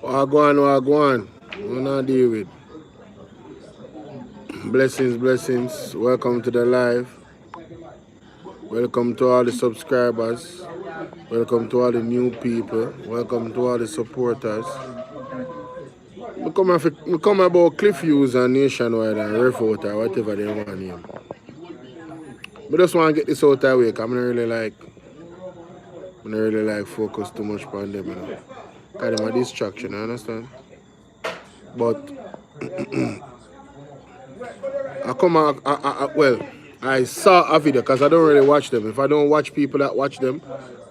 Wagwan. We're not deal with. Blessings. Welcome to the live. Welcome to all the subscribers. Welcome to all the new people. Welcome to all the supporters. We come about Cliiff Hughes and Nationwide and Refout or whatever they want to name. I just want to get this out of the way because I don't really like focus too much on them. Because them a distraction, I understand? But I saw a video because I don't really watch them. If I don't watch people that watch them,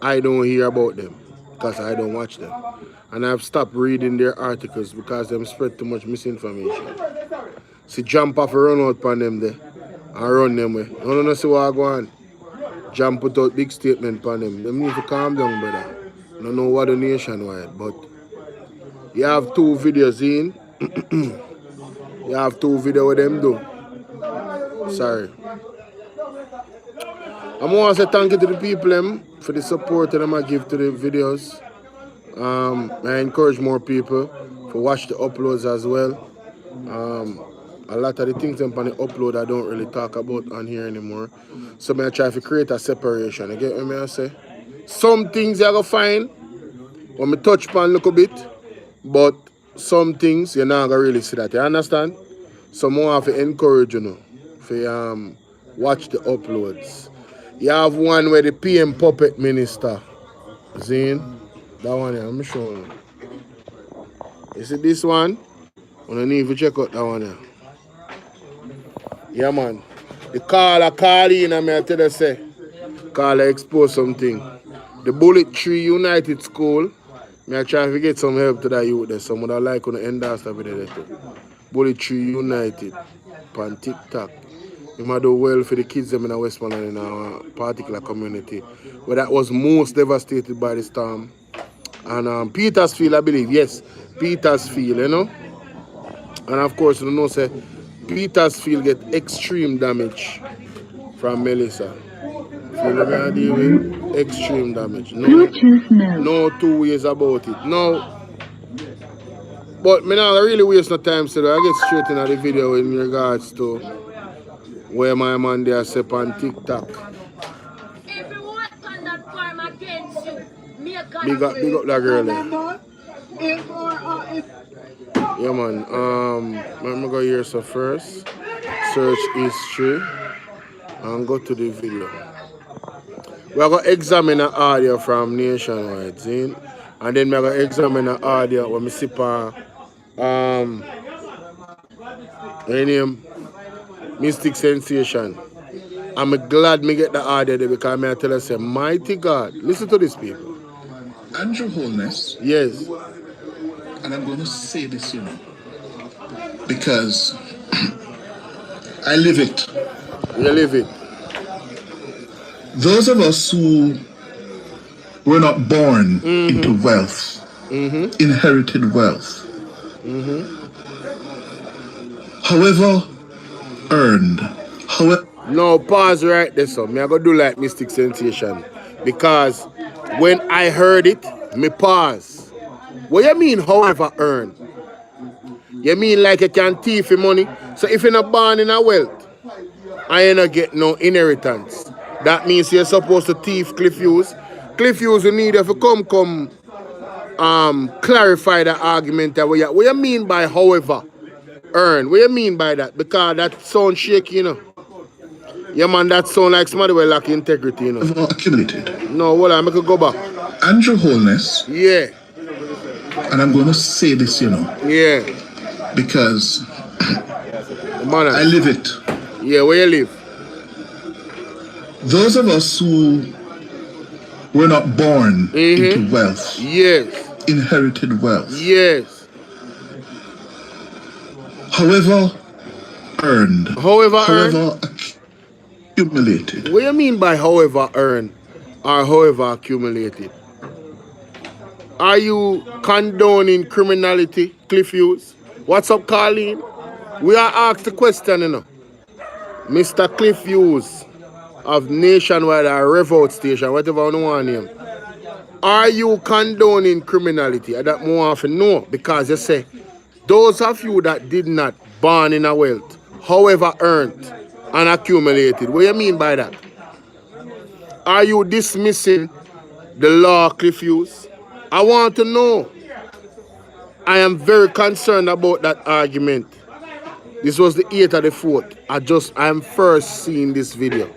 I don't hear about them because I don't watch them. And I've stopped reading their articles because them spread too much misinformation. See, jump off and run out on them there and run them way. You don't see what I go on. Jump put out big statement on them. Them need to calm down, brother. I don't know what the Nationwide, but you have 2 videos in. You have 2 videos with them do. Sorry. I want to say thank you to the people for the support that I give to the videos. I encourage more people to watch the uploads as well. A lot of the things on the upload I don't really talk about on here anymore. So I try to create a separation. You get what I say? Some things you're going to find when I touch upon a little bit, but some things you're not going to really see that. You understand? So I have to encourage you to watch the uploads. You have one where the PM puppet minister, Zane, that one here, I'm showing you. You see this one? I need to check out that one here. Yeah, man. The caller call in and I tell you, say, caller expose something. The Bullet Tree United School, I try to get some help to that youth there. Someone that like to endorse that video there. Bullet Tree United on TikTok. You might do well for the kids them in Westmoreland in our particular community where that was most devastated by the storm. And Petersfield, I believe, yes, Petersfield, you know. And of course, you know, say Petersfield get extreme damage from Melissa. So we're gonna deal with extreme damage. No 2 ways about it. No. But me not really waste no time, so I get straight into the video in regards to where my man there set on TikTok. If you work on that farm against you, big up that girl there. Yeah, man. I'm gonna go here so first. Search history and go to the video. We're gonna examine the audio from Nationwide, see? And then we're gonna examine the audio when we see name Mystic Sensation. I'm glad me get the audio there because I tell us, mighty God, listen to these people. Andrew Holness. Yes. And I'm going to say this, you know, because I live it. You live it. Those of us who were not born into wealth, inherited wealth, however earned, however... No, pause right there, so me I go do like Mystic Sensation. Because when I heard it, me pause. What you mean, however earned? You mean like you can thief your money? So if you're not born in a wealth, and you not get no inheritance, that means you're supposed to thief Cliiff Hughes. Cliiff Hughes you need to come clarify the argument. What you mean by however earned? What you mean by that? Because that sounds shaky, you know. Yeah, man, that sound like somebody will lack integrity, you know. Accumulated. No, hold on, I can go back. Andrew Holness. Yeah. And I'm going to say this, you know. Yeah. Because man, I live it. Yeah, where you live? Those of us who were not born into wealth. Yes. Inherited wealth. Yes. However earned. However accumulated. What do you mean by however earned or however accumulated? Are you condoning criminality, Cliiff Hughes? What's up, Colleen? We are asked the question, you know. Mr. Cliiff Hughes of Nationwide or Revolt Station, whatever you want to name. Are you condoning criminality? That more often no, because you say those of you that did not born in a wealth, however earned and accumulated. What do you mean by that? Are you dismissing the law, Cliiff Hughes? I want to know. I am very concerned about that argument. This was the 8th of the 4th. I am first seeing this video.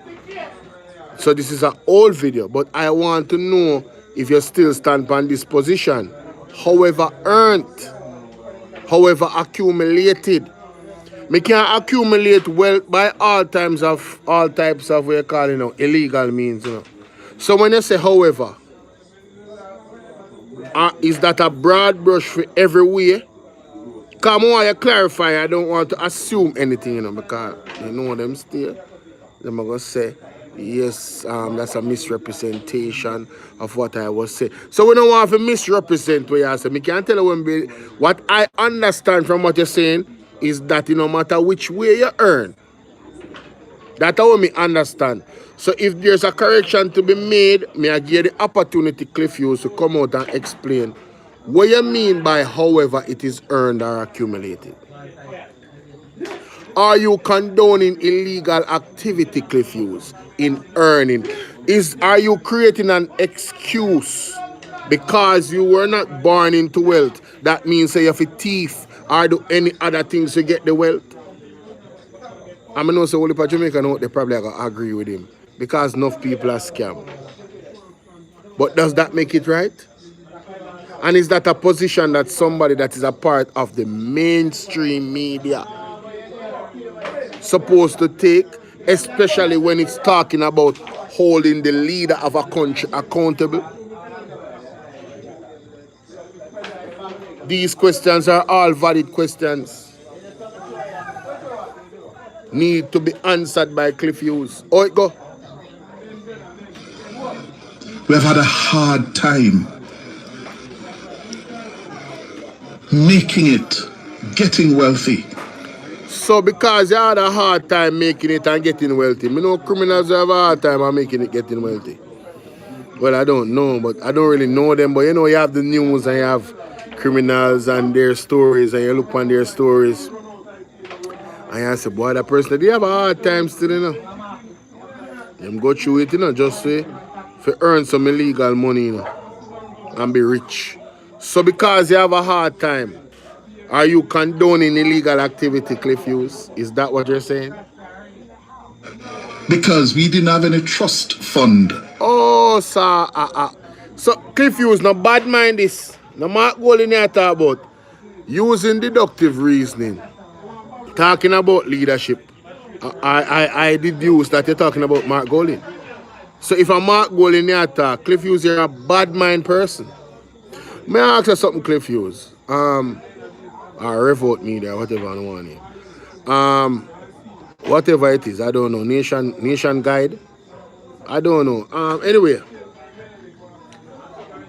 So this is an old video, but I want to know if you still stand on this position. However earned, however accumulated. Me can accumulate wealth by all types of what you call illegal means. So when you say however, is that a broad brush for everywhere? Come on, you clarify. I don't want to assume anything, because you know them still. Them are gonna say, yes, that's a misrepresentation of what I was saying. So we don't want to misrepresent what you say. Me can't tell you what I understand from what you're saying is that no matter which way you earn, that's how me understand. So if there's a correction to be made, me I give the opportunity, Cliiff Hughes, to come out and explain what you mean by however it is earned or accumulated. Are you condoning illegal activity, Cliiff Hughes, in earning? Are you creating an excuse because you were not born into wealth? That means say you have a thief or do any other things to get the wealth? I mean, also, only for Jamaica know they probably are going to agree with him because enough people are scam. But does that make it right? And is that a position that somebody that is a part of the mainstream media supposed to take, especially when it's talking about holding the leader of a country accountable? These questions are all valid questions. Need to be answered by Cliiff Hughes. Oh, it go. We have had a hard time making it, getting wealthy. So because you had a hard time making it and getting wealthy, me know criminals have a hard time on making it, getting wealthy. Well, I don't know, but I don't really know them. But you have the news and you have criminals and their stories, and you look on their stories. And you say, boy, that person, they have a hard time still, Them go through it, just to earn some illegal money, and be rich. So because you have a hard time, are you condoning illegal activity, Cliiff Hughes? Is that what you're saying? Because we didn't have any trust fund. Oh, sir. So, Cliiff Hughes, no bad mind this. No Mark Golding here talk about using deductive reasoning. Talking about leadership. I deduce that you're talking about Mark Golding. So if a Mark Golding here talk, Cliiff Hughes, you're a bad mind person. May I ask you something, Cliiff Hughes? Or revote me there, whatever I want here. Whatever it is, I don't know. Nation guide? I don't know. Anyway,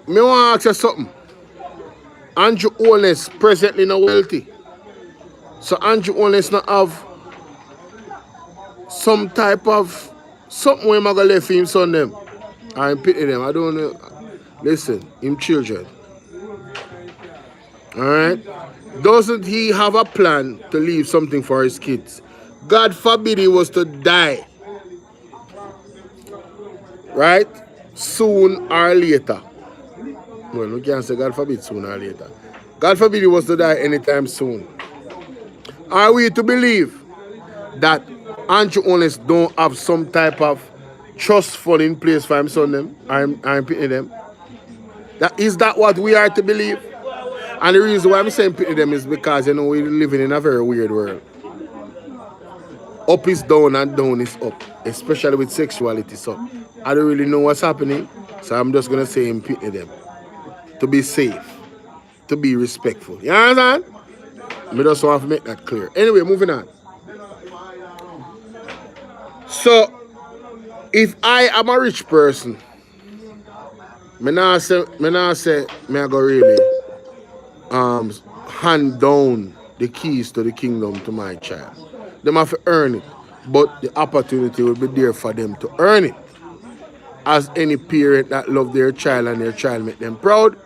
me want to ask you something. Andrew Holness presently not wealthy. So Andrew Holness not have some type of something where I'm going to left him son them. I'm pity them. I don't know. Listen, him children. Alright? Doesn't he have a plan to leave something for his kids? God forbid he was to die. Right? Soon or later. Well, we can't say God forbid soon or later. God forbid he was to die anytime soon. Are we to believe that Andrew Holness don't have some type of trust fund in place for him son them? I'm pity them. Is that what we are to believe? And the reason why I'm saying pity them is because we're living in a very weird world. Up is down and down is up, especially with sexuality. So I don't really know what's happening. So I'm just gonna say pity them. To be safe, to be respectful. You understand? I just want to make that clear. Anyway, moving on. So, if I am a rich person, me not say me I go really hand down the keys to the kingdom to my child. Them have to earn it, but the opportunity will be there for them to earn it. as any parent that love their child and their child make them proud.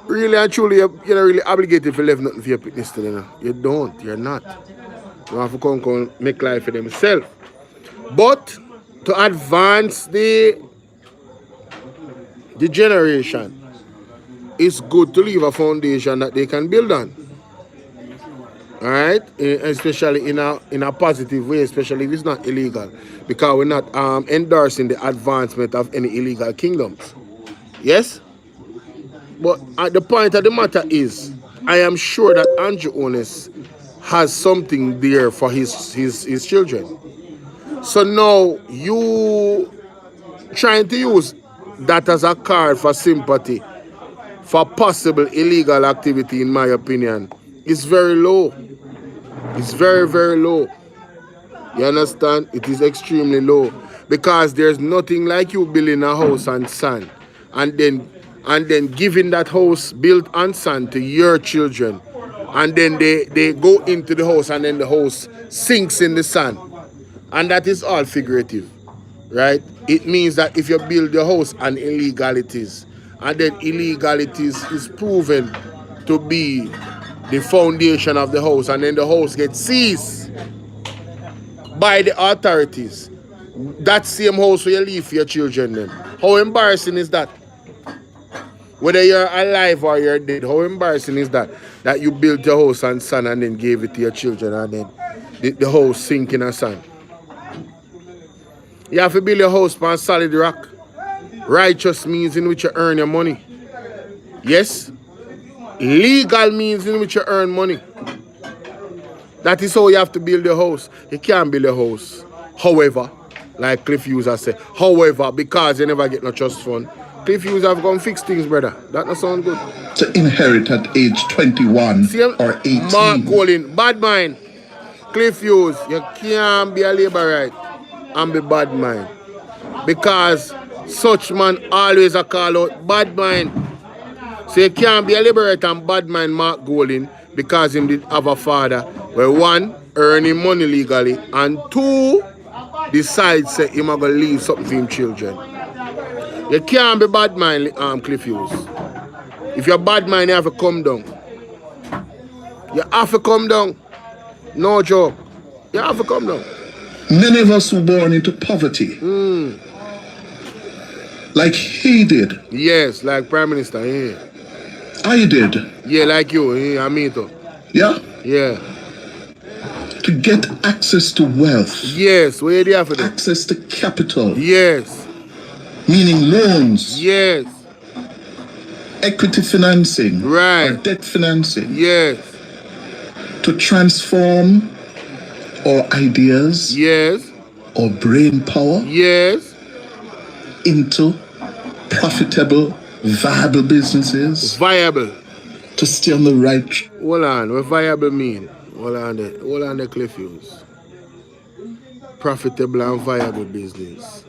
Really and truly, you're not really obligated to leave nothing for your fitness to them. You don't. You're not. You have to come make life for themselves. But to advance the generation, it's good to leave a foundation that they can build on. Alright? Especially in a positive way, especially if it's not illegal. Because we're not endorsing the advancement of any illegal kingdoms. Yes? But the point of the matter is, I am sure that Andrew Holness has something there for his children. So now you trying to use that as a card for sympathy for possible illegal activity, in my opinion, is very low. It's very, very low. You understand? It is extremely low. Because there's nothing like you building a house on sand and then giving that house built on sand to your children. And then they go into the house and then the house sinks in the sand. And that is all figurative, right? It means that if you build your house on illegalities, and then illegalities is proven to be the foundation of the house, and then the house gets seized by the authorities, that same house where you leave for your children then. How embarrassing is that? Whether you're alive or you're dead, how embarrassing is that? That you built your house on sand and then gave it to your children and then the house sink in the sand. You have to build your house on solid rock. Righteous means in which you earn your money. Yes? Legal means in which you earn money. That is how you have to build your house. You can't build a house. However, like Cliiff Hughes has said, however, because you never get no trust fund, Cliiff Hughes have gone fix things, brother. That not sound good. To inherit at age 21 or 18. Mark Golin, bad mind. Cliiff Hughes, you can't be a labourite and be bad mind. Because such man always a call out bad mind. So you can't be a liberator and bad mind Mark Golin because him did have a father where one, earning money legally, and two, decides say him gonna leave something for him children. You can't be bad mind Cliiff Hughes. If you're bad mind, you have to come down. You have to come down. No joke. You have to come down. Many of us were born into poverty. Like he did. Yes, like Prime Minister, yeah. I did. Yeah, like you, yeah, me too. Yeah? Yeah. To get access to wealth. Yes, where do you have to do? Access to capital. Yes. Meaning loans. Yes. Equity financing. Right. Or debt financing. Yes. To transform our ideas. Yes. Or brain power. Yes. Into profitable, viable businesses. Viable. To stay on the right. Hold on, what viable mean? Hold on there Cliiff Hughes. Profitable and viable business.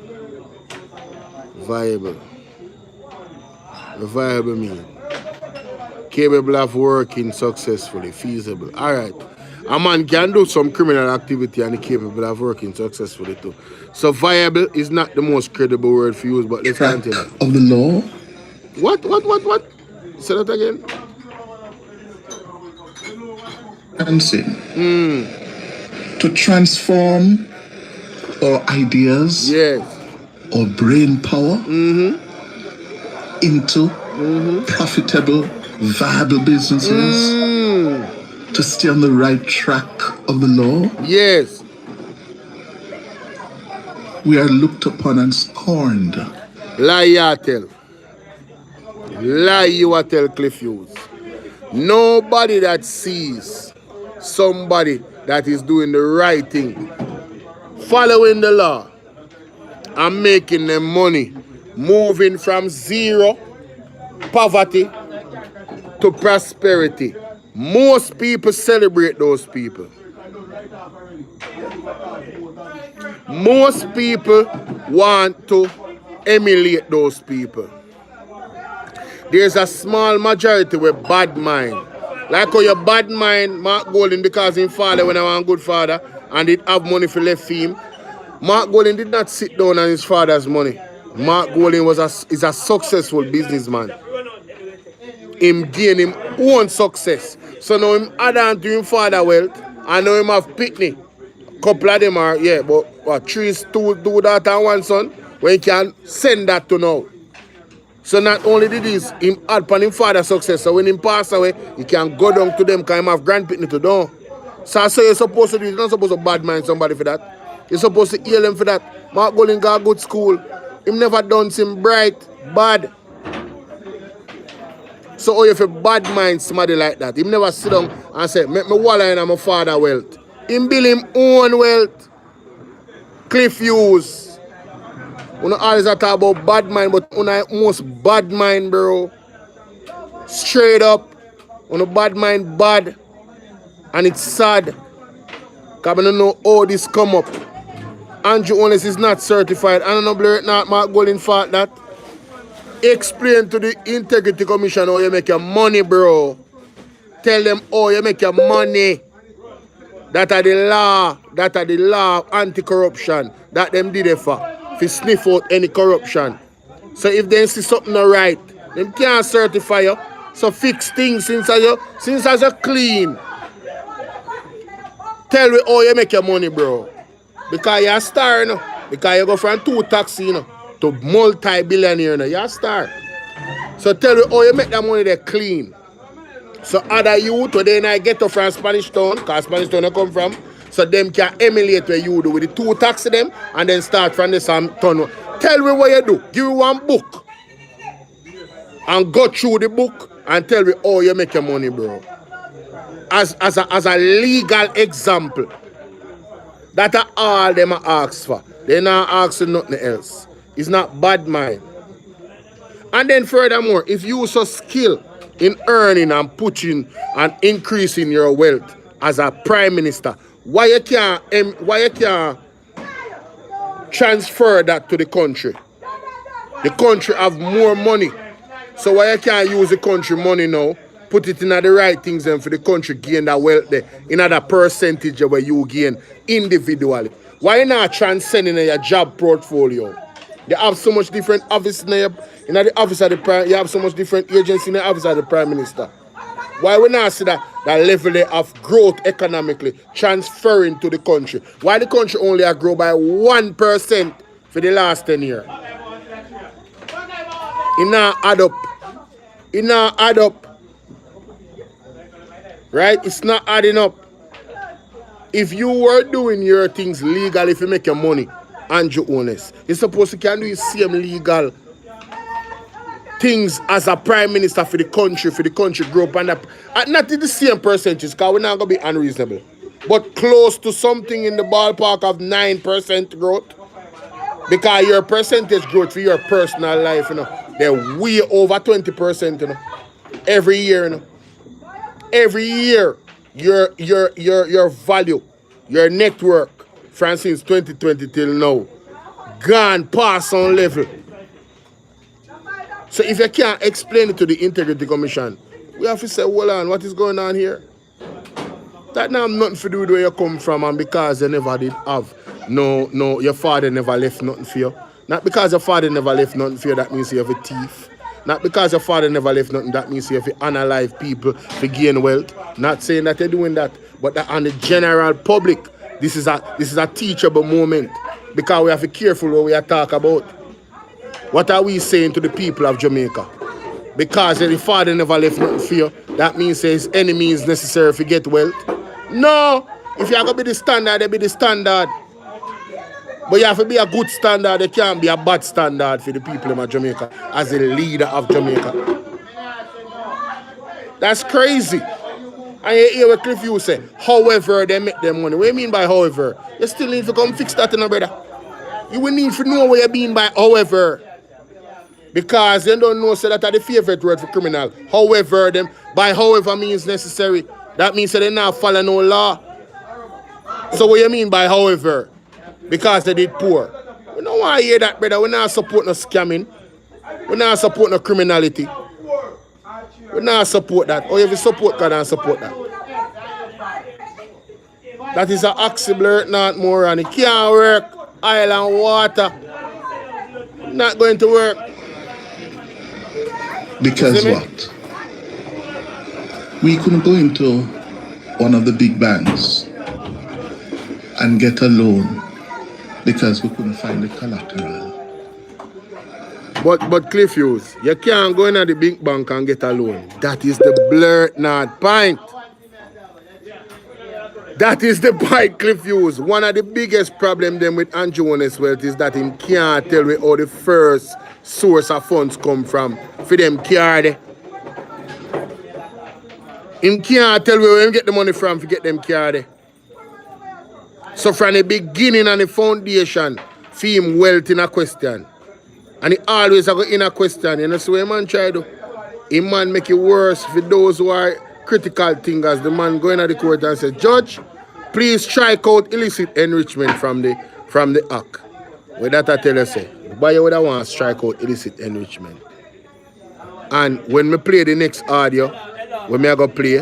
Viable. What viable mean? Capable of working successfully, feasible. Alright. A man can do some criminal activity and is capable of working successfully too. So viable is not the most credible word for use, but let's continue. Of the law? What? Say that again. Financing. To transform our ideas. Yes. Or brain power. Into profitable, viable businesses. To stay on the right track of the law. Yes. We are looked upon and scorned. Lie you tell. Lie you tell Cliiff Hughes. Nobody that sees somebody that is doing the right thing, following the law, and making them money, moving from zero, poverty, to prosperity. Most people celebrate those people. Most people want to emulate those people. There's a small majority with bad mind. Like how your bad mind, Mark Golin, because his father when I was a good father and did have money for left him. Mark Golin did not sit down on his father's money. Mark Golding is a successful businessman. Him gain him own success. So now him add on to him father wealth. I know him have pitney. Couple of them are, yeah, but what, two daughter and one son, when he can send that to now. So not only did this, him add upon him father success. So when him pass away, he can go down to them because him have grandpitney to do. So I say you're supposed to do it. You're not supposed to bad mind somebody for that. You're supposed to heal them for that. Mark Golding got a good school. Him never done him bright, bad. So how you feel bad mind somebody like that? Him never sit down and say, make me wallow in my father wealth. Him build him own wealth. Cliiff Hughes. You know always talk about bad mind, but you know most bad mind, bro. Straight up. You know bad mind bad. And it's sad. Because I don't know how this come up. Andrew Holness is not certified. I don't know blur it not Mark Golding fault that. Explain to the Integrity Commission how you make your money, bro. Tell them how you make your money. That are the law of anti-corruption. That them did it for sniff out any corruption. So if they see something not right, them can't certify you. So fix things since as you clean. Tell me how you make your money, bro. Because you're a star, you know. Because you go from 2 taxi, you know, to multi-billionaire, you know. You're a star. So tell me how you make that money there clean. So other youth, when they get up from Spanish Town, because Spanish Town they come from, so them can emulate what you do with the 2 taxi them and then start from the same town. Tell me what you do. Give me one book. And go through the book and tell me how you make your money, bro. As a legal example. That are all them ask for. They're not asking nothing else. It's not bad mind. And then furthermore, if you so skill in earning and putting and increasing your wealth as a prime minister, why you can't transfer that to the country? The country have more money. So why you can't use the country money now, put it in the right things and for the country gain that wealth there, in other percentage where you gain individually? Why not transcending your job portfolio? They have so much different office in the office of the prime. You have so much different agency in the office of the prime minister. Why we not see that level of growth economically transferring to the country? Why the country only grow by 1% for the last 10 years? It not add up. It not add up. Right? It's not adding up. If you were doing your things legal, if you make your money, Andrew Holness, you're supposed to can do the same legal things as a prime minister for the country grow up and up. Not in the same percentage, because we're not going to be unreasonable. But close to something in the ballpark of 9% growth. Because your percentage growth for your personal life, you know, they're way over 20%, you know. Every year, you know. Every year, your value, your network, from since 2020 till now, gone past some level. So if you can't explain it to the Integrity Commission, we have to say, hold on, what is going on here? That now have nothing to do with where you come from and because you never did have, your father never left nothing for you. Not because your father never left nothing for you, that means you have a thief. Not because your father never left nothing, that means you have to unalive people to gain wealth. Not saying that you're doing that, but that on the general public, this is a teachable moment. Because we have to be careful what we are talking about. What are we saying to the people of Jamaica? Because the father never left nothing for you, that means his enemy is necessary to get wealth. No! If you're going to be the standard, they be the standard. But you have to be a good standard. There can't be a bad standard for the people of Jamaica as a leader of Jamaica. That's crazy. And you hear what Cliiff Hughes say, however they make their money. What do you mean by however? You still need to come fix that, brother. You will need to know what you mean by however. Because you don't know, so that are the favorite word for criminal. However, them by however means necessary. That means that they not follow no law. So what you mean by however? Because they did poor. We don't want to hear that, brother. We're not supporting no scamming. We're not supporting no criminality. We're not support that. Or if you support God and support that. That is an oxyblur, not more, and it can't work. Oil and water. Not going to work. Because what? We couldn't go into one of the big banks and get a loan because we couldn't find the collateral. But Cliiff Hughes, you can't go into the big bank and get a loan. That is the blurt not point. That is the point, Cliiff Hughes. One of the biggest problems them with Andrew Holness wealth is that him can't tell where all the first source of funds come from for them car there. Him can't tell where him get the money from to get them car there. So from the beginning and the foundation, for him wealth in a question. And he always go in a question. You know so what man try to do? He man make it worse for those who are critical thinkers. The man go into the court and say, Judge, please strike out illicit enrichment from the act. With that I tell you say, why you would want to strike out illicit enrichment? And when me play the next audio, when me I go play,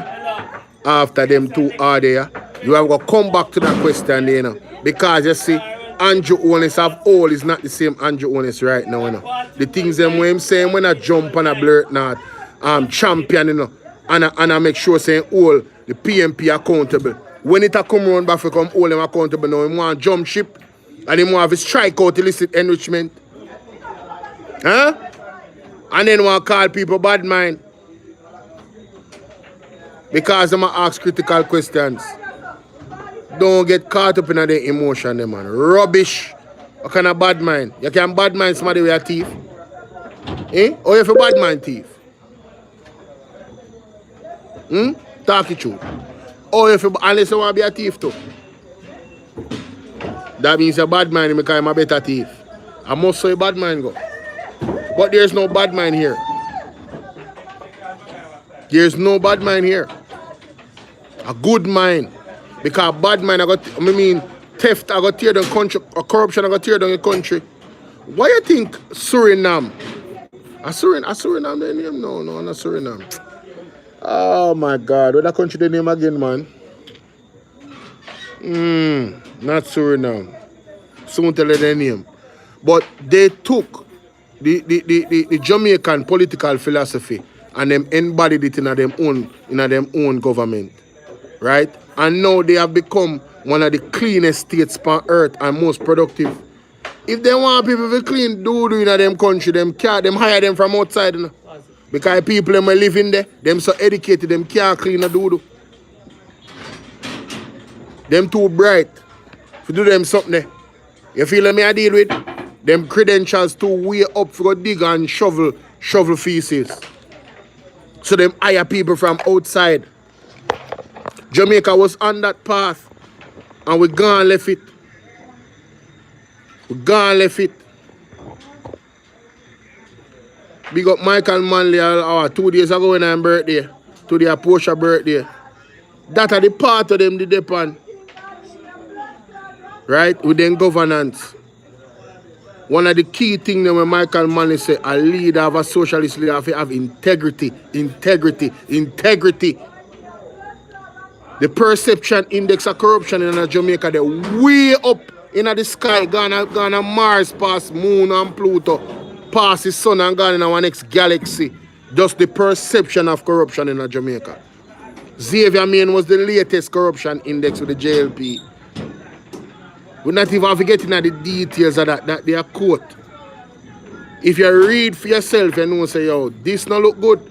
after them two audio, you have to come back to that question there, you know. Because you see, Andrew Holness of all is not the same Andrew Holness right now, you know. The things them when him saying when I jump and I blurt not champion, you know, and I make sure saying all the PMP accountable. When it a come round back for come all them accountable now, him want jump ship and him want to strike out illicit enrichment. Huh? And then want to call people bad mind. Because them ask critical questions. Don't get caught up in the emotion, man. Rubbish. What kind of bad mind? You can bad mind somebody with a thief. Eh? Or you have a bad mind thief? Talk the truth. Or if you, unless you want to be a thief too. That means a bad mind because I'm a better thief. I must say bad mind go. But there's no bad mind here. There's no bad mind here. A good mind. Because bad mind, theft, I got tear down country, or corruption, I got tear down the country. Why you think Suriname? Suriname the name? No, not Suriname. Oh my God, what that country the name again, man? Not Suriname. Soon tell you the name. But they took the Jamaican political philosophy and them embodied it in them own government. Right? And now they have become one of the cleanest states on earth and most productive. If they want people to clean doo-doo in them country, them hire them from outside. You know? Because people them live in there, them so educated, them can't clean a doo-doo. Them too bright to do them something there. You feel me I deal with? Them credentials too way up for dig and shovel feces. So them hire people from outside. Jamaica was on that path and we gone left it. Big up Michael Manley 2 days ago when I'm birthday. Today a Portia birthday. That are the part of them the depend. Right? With them governance. One of the key things when Michael Manley say a leader of a socialist leader have integrity. The perception index of corruption in Jamaica, they're way up in the sky, gone on Mars, past Moon and Pluto, past the sun and gone in our next galaxy. Just the perception of corruption in Jamaica. Xavier Main was the latest corruption index with the JLP. We're not even forgetting the details of that they are quote. If you read for yourself, you know, say, yo, this not look good.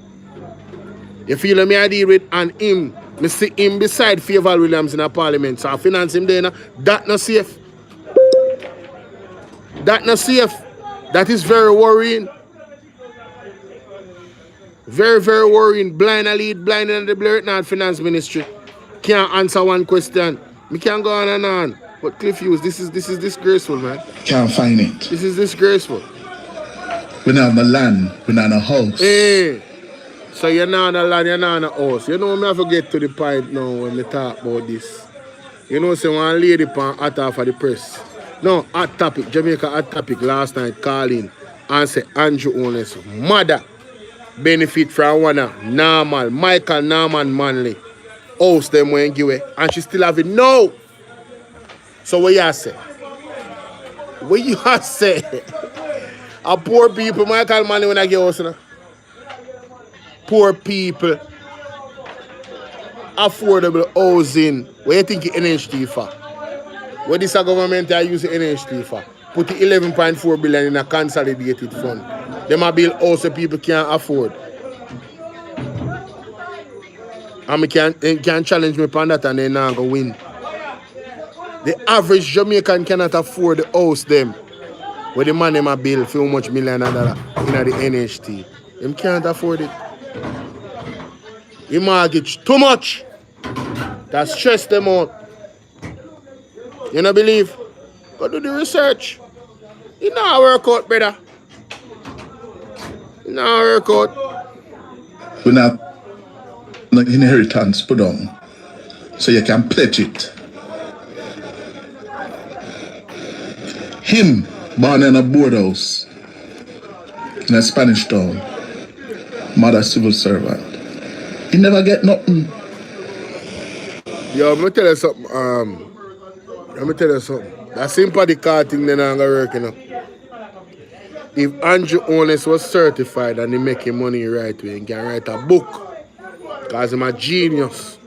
You feel me I deal with and him. I see him beside Favour Williams in the parliament. So I finance him there. That not safe. That not safe. That is very worrying. Very, very worrying. Blind a lead, blind in the Blurt North Finance Ministry. Can't answer one question. Me can't go on and on. But Cliiff Hughes, this is disgraceful, man. Can't find it. This is disgraceful. We're not on the land, we're not on a house. Hey. So you're not on the land, you're not on the house. You know, I have to get to the point now when we talk about this. You know, say one lady pan hot off of the press. No, hot topic, Jamaica hot topic last night calling and say Andrew Holness mother benefit from one of normal, Michael Norman Manley. House them when give away. And she still have it. No! So what you say? What you say? A poor people, I call money when I get house. Poor people. Affordable housing. What you think NHT for? What this government are using NHT for? Put the 11.4 billion in a consolidated fund. Them a bill also people can't afford. And me can challenge me upon that and then now go win. The average Jamaican cannot afford the house them. Where the man them a bill for how much million dollar in the NHT. Them can't afford it. The mortgage too much. That stress them out. You don't believe? Go do the research. It not work out, brother. It not work out. We not no inheritance put on, so you can pledge it. Him born in a board house in a Spanish town, mother civil servant. He never get nothing. Yo, let me tell you something. That sympathy card thing then I'm gonna work, you know. If Andrew Holness was certified and he making money right way, he can write a book. Because he's a genius.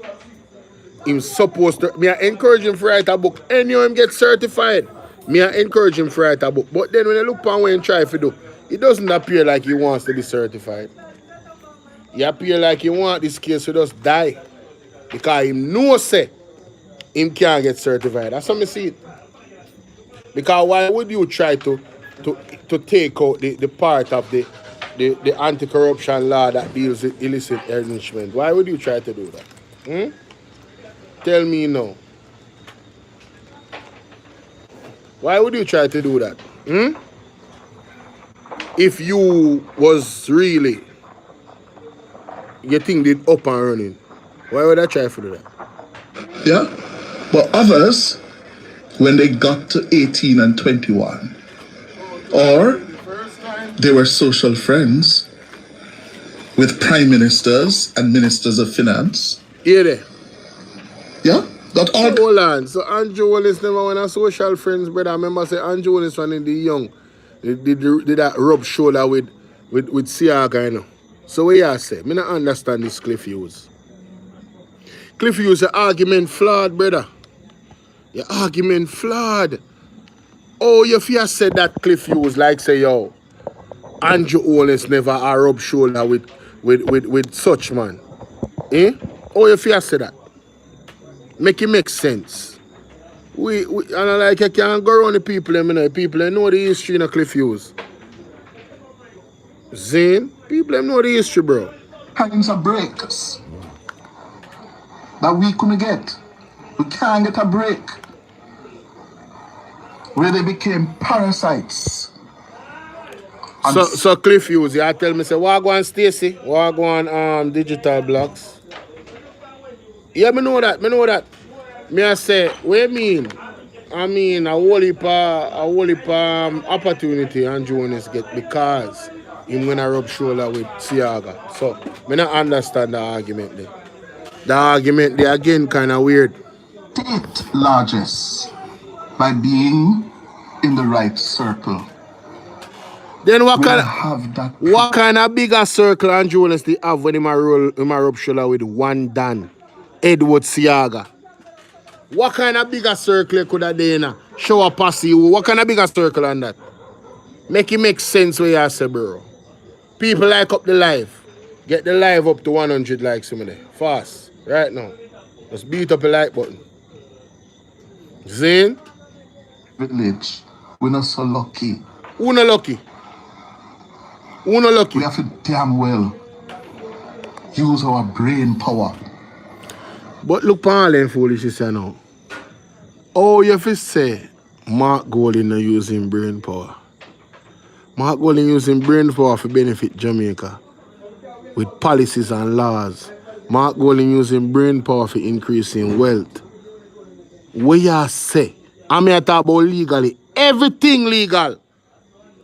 He's supposed to. Me I encourage him to write a book. Anyhow him get certified. Me I encourage him to write a book. But then when you look upon what he try to do, it doesn't appear like he wants to be certified. He appear like he want this case to just die. Because he knows say him can't get certified. That's how I see it. Because why would you try to take out the part of the anti-corruption law that deals with illicit enrichment? Why would you try to do that? Tell me now. Why would you try to do that? If you was really getting it up and running, why would I try to do that? Yeah, but others, when they got to 18 and 21, or they were social friends with prime ministers and ministers of finance. Hear there. Yeah, got all. Hold on. So Andrew Holness never went a social friends, brother. I remember say Andrew Holness when in the young did that rub shoulder with Siaga, you know. So what you say? Me not understand this Cliiff Hughes. Cliiff Hughes, your argument flawed, brother. Your argument flawed. Oh, if you said that Cliiff Hughes like say yo, Andrew Holness never a rub shoulder with such man. Eh? Oh, if you say that. Make it make sense. We and I like you can't go around the people, you know. People know the history in a Cliiff Hughes. Zane, people know the history, bro. Kinds of breaks that we couldn't get. We can't get a break. Where they became parasites. So Cliiff Hughes, you tell me say, what go on Stacy? What go on digital blocks? Yeah, me know that. Me I say, what you mean? I mean a whole heap opportunity Andrew Holness get because him gonna rub shoulder with Siaga. So me not understand the argument there. The argument there again kinda weird. State largest by being in the right circle. Then what kind of bigger circle Andrew Holness they have when him a rub shoulder with one Dan, Edward Siaga? What kind of bigger circle could have done? Show a pass you. What kind of bigger circle on that? Make it make sense what you say, bro. People like up the live. Get the live up to 100 likes some of them. Fast. Right now. Just beat up the like button. Zane? Village. We're not so lucky. Who not lucky? Who not lucky? We have to damn well use our brain power. But look for all them foolishness now. Oh, you have to say Mark Golding not using brain power. Mark Golding using brain power for benefit Jamaica with policies and laws. Mark Golding using brain power for increasing wealth. What you say? I mean, I talk about legally. Everything legal.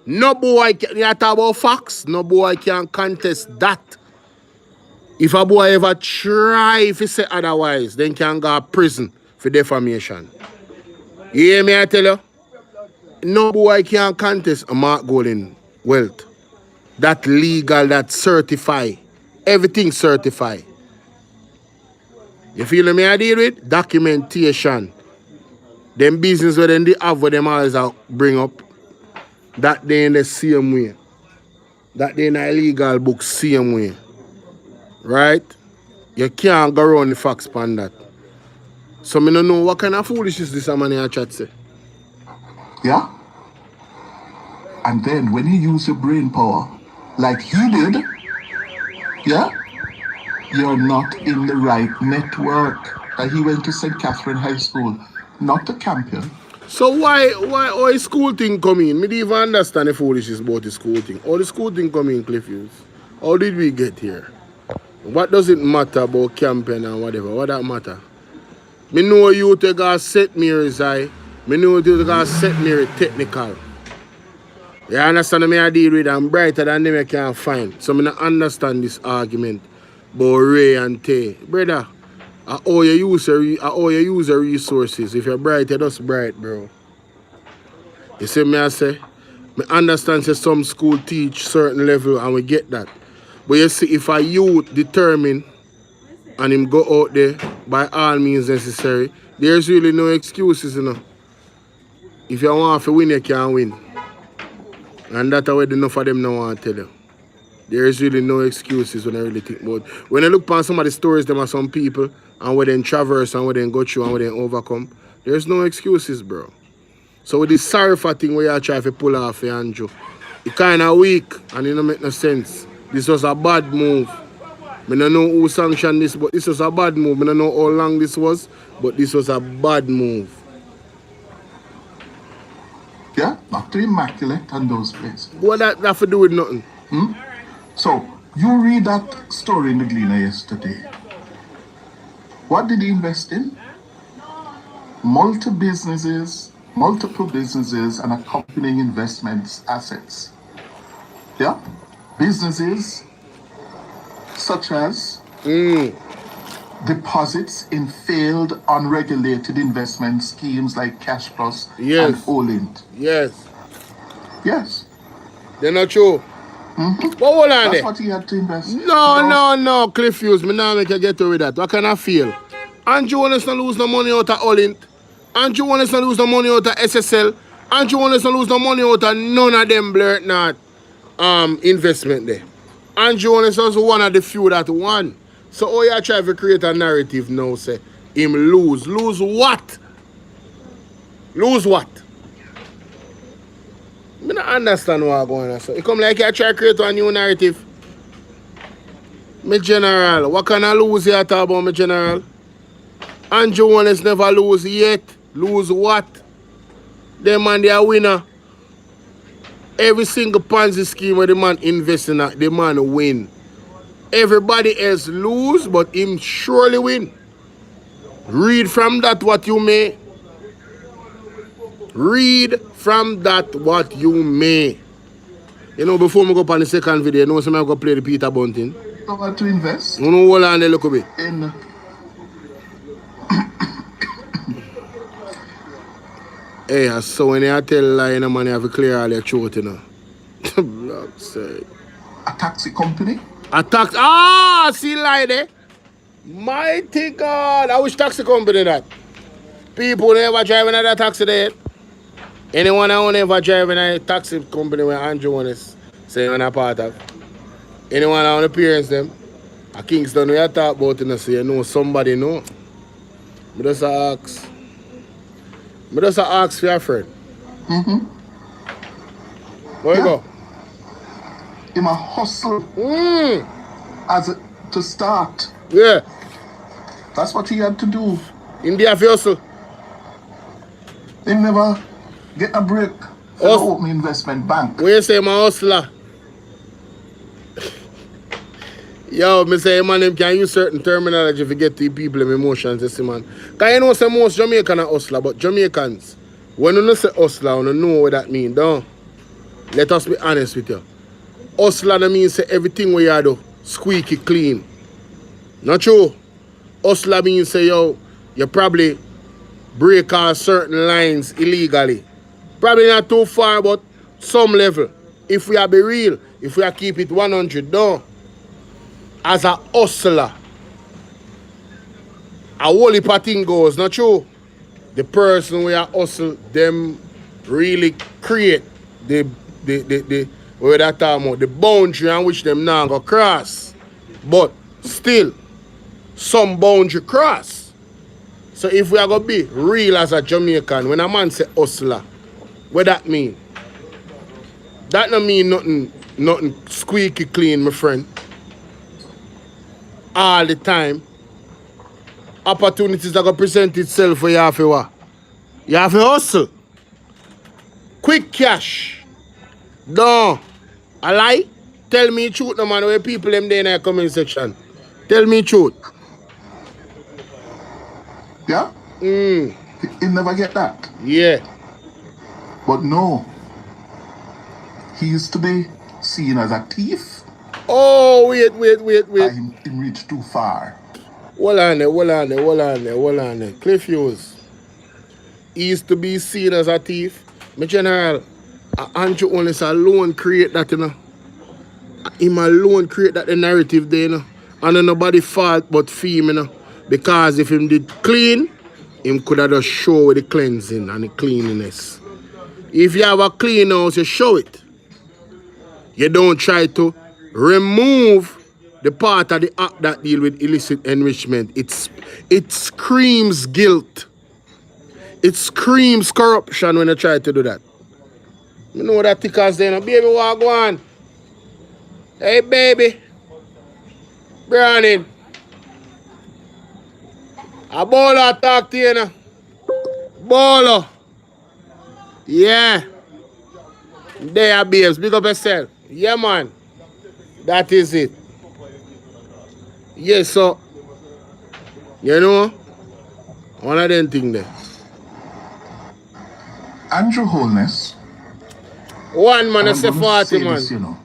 No boy can, you talk about facts. No boy can contest that. If a boy ever try if he say otherwise, then can go to prison for defamation. You hear me, I tell you? No boy can contest a Mark Golding wealth. That legal, that certify. Everything certify. You feel me I deal with? Documentation. Them business where they have what them always bring up. That they in the same way. That they in a illegal book same way. Right? You can't go around the facts upon that. So I don't know what kind of foolishness this man here chat say. Yeah? And then when you use your brain power, like he did, yeah, you're not in the right network. He went to St. Catherine High School, not the Campion. So why a school thing come in? Me don't even understand the foolishness about the school thing. How the school thing come in, Cliiff Hughes? How did we get here? What does it matter about Campion and whatever? What that matter? Me know you take a St. Mary's high. Me know you take a St. Mary technical. You understand me I deal with I'm brighter than them I can find. So I don't understand this argument about Ray and Tay. Brother, I owe you use your resources. If you're bright, you're just bright, bro. You see me I say? I understand say some school teach certain level and we get that. But you see, if a youth determine and him go out there by all means necessary, there's really no excuses, you know. If you want to win, you can win. And that's what enough of them now want to tell you. There is really no excuses when I really think about it. When I look upon some of the stories them are some people and where they traverse and where they go through and where they overcome, there's no excuses, bro. So with this sorry for thing where you try to pull off your Andrew, it kind of weak and it don't make no sense. This was a bad move. I don't know who sanctioned this, but this was a bad move. I don't know how long this was, but this was a bad move. Yeah, back to Immaculate and those places. What that have to do with nothing? So, you read that story in the Gleaner yesterday. What did he invest in? Multiple businesses and accompanying investments, assets. Yeah? Businesses such as deposits in failed, unregulated investment schemes like Cash Plus and Olint. Yes. Yes. They're not true. But hold on there. That's what he had to invest. No, Cliiff Hughes, me now make you get away with that. What can I feel? Andrew Holness not lose no money out of Olint. Andrew Holness not lose no money out of SSL. Andrew Holness not lose no money out of none of them blurt not investment there. Andrew Holness was one of the few that won. So all you try to create a narrative now, say, him lose. Lose what? Lose what? I don't understand what's going on. So it come like you try to create a new narrative. My general, what can I lose here talk about my general? Andrew Holness never lose yet. Lose what? Them man they are winner. Every single Ponzi scheme where the man invest in, the man win. Everybody else lose, but him surely win. Read from that what you may. Read from that what you may. You know, before I go up on the second video, you know, somebody go play the Peter Bunting. What to invest? You know, hold on there, look a bit. In Hey, so when you tell a lie, you know, man, you have to clear all your throat, you know. Block's sake. a taxi company. A taxi. See lie there. Mighty God. I wish taxi company that. People never drive another taxi there. Anyone who never drive in a taxi company where Andrew Holness saying I'm a part of. Anyone who appearance them. A Kingston we talk about it, so you know somebody know. I just ask for your friend. Where you go? In a hustle to start. Yeah. That's what he had to do. In the hustle. He never get a break for the open investment bank. Where you say my hustler? Yo, me say man, them can use certain terminology to get to people in emotions, you see, man. Because you know say most Jamaican are hustler, but Jamaicans, when you say hustler, you know what that means, don't? Let us be honest with you. Hustler that means say everything we you do, squeaky clean. Not true. Hustler means say, yo, you probably break off certain lines illegally. Probably not too far, but some level. if we are be real, if we are keep it 100 down, as a hustler, a whole heap of thing goes, not true? The person we are hustle, them really create the where that time about, the boundary on which them now go cross. But still, some boundary cross. So if we are going to be real as a Jamaican, when a man say hustler, what that mean? That don't mean nothing squeaky clean, my friend. All the time. Opportunities that going to present itself for you have to what? You have to hustle. Quick cash. No. A lie? Tell me truth, no man, where people them there in the comment section. Tell me truth. Yeah? Mm. He never get that. Yeah. But no. He used to be seen as a thief. Oh, wait. And he reached too far. Hold on there. Cliiff Hughes. He used to be seen as a thief. My general, Andrew Holness alone create that, you know. Him alone create that the narrative there, you know. And then nobody fault but him, you know. Because if him did clean, him could have just show the cleansing and the cleanliness. If you have a clean house, you show it. You don't try to remove the part of the act that deal with illicit enrichment. It screams guilt. It screams corruption when you try to do that. You know that tickers there, baby, walk on. Hey, baby. Browning. A Bolo talk to you now. Bolo. Yeah. There, babes. Big up yourself. Yeah, man. That is it. Yes, so. You know? One of them things there. Andrew Holness. One man, I say 40 man. This, you know,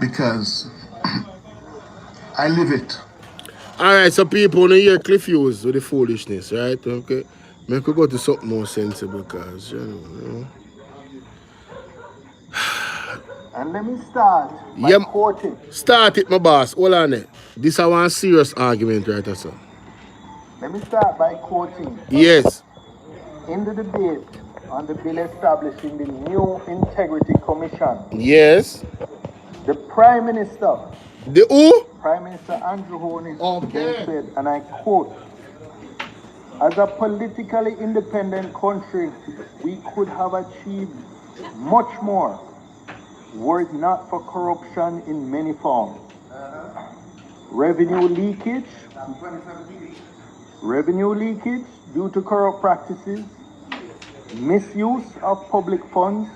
because I live it. Alright, so people wanna hear Cliiff Hughes with the foolishness, right? Okay. I could go to something more sensible because, you know. And let me start by quoting. Start it, my boss. Hold on there. This is one serious argument, right, sir? Let me start by quoting. Yes. In the debate on the bill establishing the new Integrity Commission. Yes. The Prime Minister. The who? Prime Minister Andrew Holness Okay. said, and I quote, "As a politically independent country, we could have achieved much more were it not for corruption in many forms. Revenue leakage due to corrupt practices, misuse of public funds,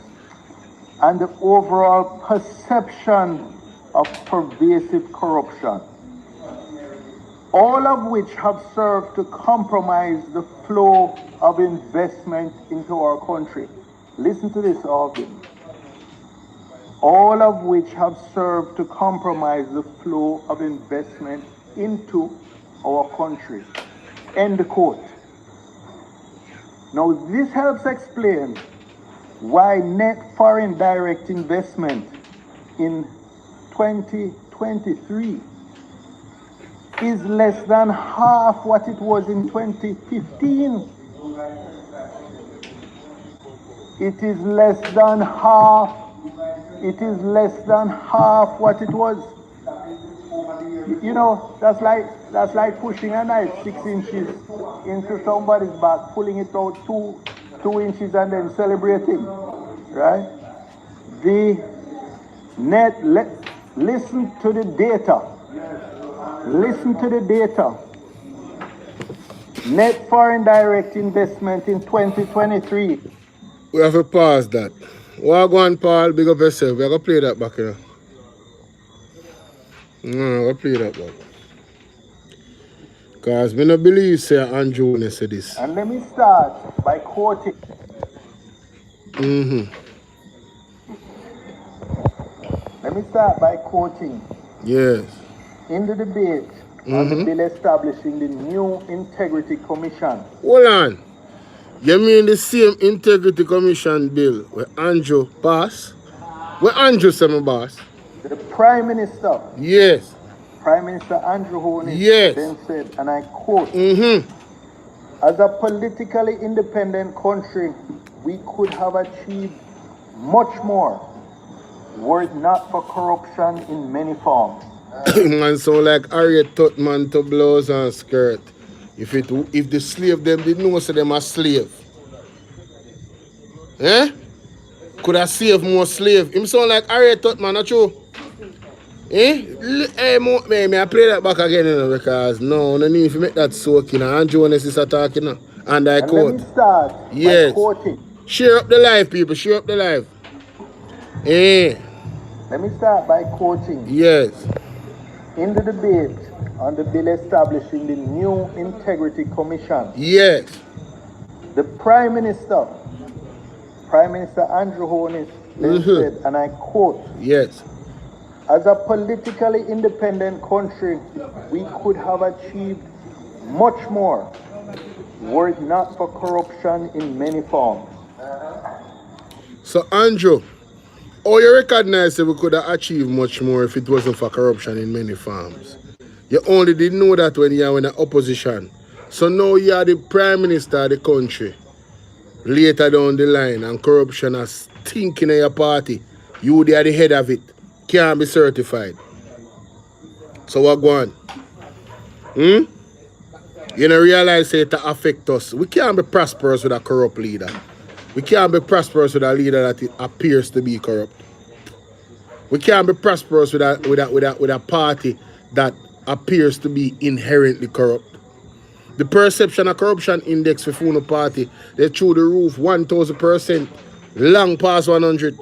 and the overall perception of pervasive corruption, all of which have served to compromise the flow of investment into our country." Listen to this, Alvin. All of which have served to compromise the flow of investment into our country. End quote. Now, this helps explain why net foreign direct investment in 2023 is less than half what it was in 2015. It is less than half. It is less than half what it was. You know, that's like pushing a knife 6 inches into somebody's back, pulling it out 2 inches and then celebrating, right? The net, listen to the data. Listen to the data. Net foreign direct investment in 2023. We have to pause that. Walk on, Paul, big up yourself. We're going to play that back, you know. No, we'll play that back. Because we don't believe, say, Andrew Holness said this. And let me start by quoting. Let me start by quoting. Yes. In the debate on the bill establishing the new Integrity Commission. Hold on. You mean the same Integrity Commission bill where Andrew passed What Andrew said, my boss? The Prime Minister, Yes. Prime Minister Andrew Holness, Yes. then said, and I quote, Mm-hmm. as a politically independent country, we could have achieved much more were it not for corruption in many forms. Man, so like Harriet Tubman to blouse and skirt. If the slave them didn't know so them a slave. Eh? Could have saved more slave. Him sound like Harriet Tubman, not true? Eh? Hey, may I play that back again, you know, because no need to make that soaking. And Jonas is attacking now. And I And quote. let me start Yes. by quoting. Share up the life, people. Share up the life. Eh? Let me start by quoting. Yes. In the debate on the bill establishing the new Integrity Commission, Yes. the Prime Minister Andrew Holness, then said, and I quote, Yes. as a politically independent country, we could have achieved much more were it not for corruption in many forms. So, Andrew, how you recognize that we could have achieved much more if it wasn't for corruption in many forms? You only didn't know that when you were in the opposition. So now you are the Prime Minister of the country. Later down the line, and corruption is stinking in your party. You are the head of it. Can't be certified. So what go on? You don't realize it affect us. We can't be prosperous with a corrupt leader. We can't be prosperous with a leader that appears to be corrupt. We can't be prosperous with a party that appears to be inherently corrupt. The perception of corruption index for Funo party, they through the roof 1,000%, long past 100.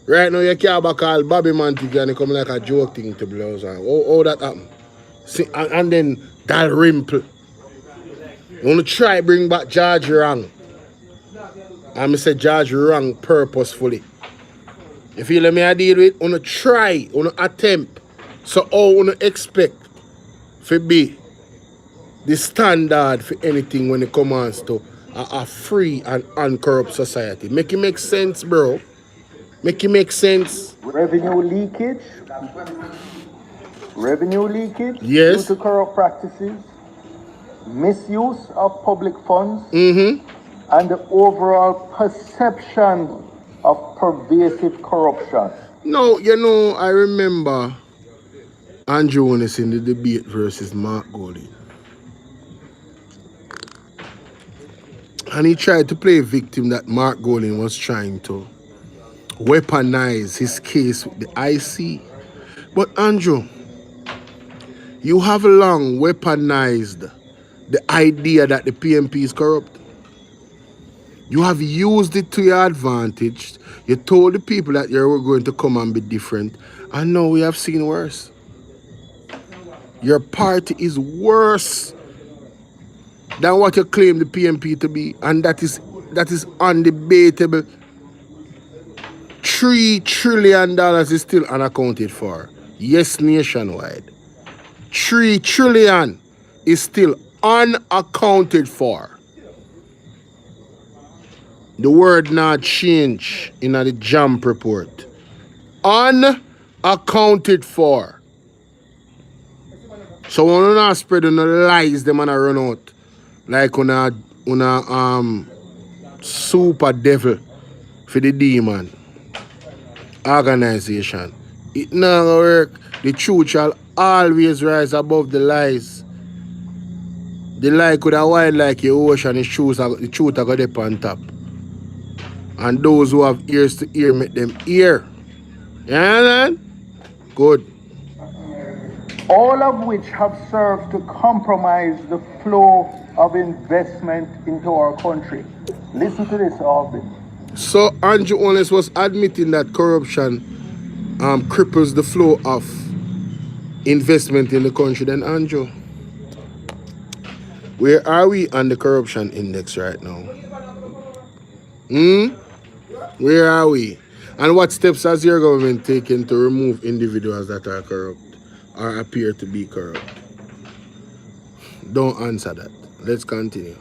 Right now you can't back all Bobby Mantic and it come like a joke thing to blows on. How that happen? See, and then that rimple. You want to try bring back George wrong. And I say George wrong purposefully. You feel me I deal with? You want to try, you want to attempt. So how you want to expect for be the standard for anything when it comes to a free and uncorrupt society. Make it make sense, bro. Make it make sense. Revenue leakage. Yes. Due to corrupt practices, misuse of public funds, Mm-hmm. and the overall perception of pervasive corruption. No, you know, I remember Andrew Holness in the debate versus Mark Golding. And he tried to play a victim that Mark Golding was trying to weaponize his case with the IC. But Andrew, you have long weaponized the idea that the PMP is corrupt. You have used it to your advantage. You told the people that you were going to come and be different. And now we have seen worse. Your party is worse than what you claim the PMP to be. And that is undebatable. $3 trillion is still unaccounted for. Yes, nationwide. 3 trillion is still unaccounted for. The word not change in the JAMAICA report. Unaccounted for. So when you not spread on the lies, them and run out. Like on a super devil for the demon organization. It not gonna work. The truth shall always rise above the lies. The lie could have wild like your ocean, the truth are going to on top. And those who have ears to hear, make them hear. You understand? Good. All of which have served to compromise the flow of investment into our country. Listen to this, Alvin. So Andrew Holness was admitting that corruption cripples the flow of investment in the country. Then Andrew, where are we on the corruption index right now? Where are we? And what steps has your government taken to remove individuals that are corrupt or appear to be corrupt? Don't answer that. Let's continue.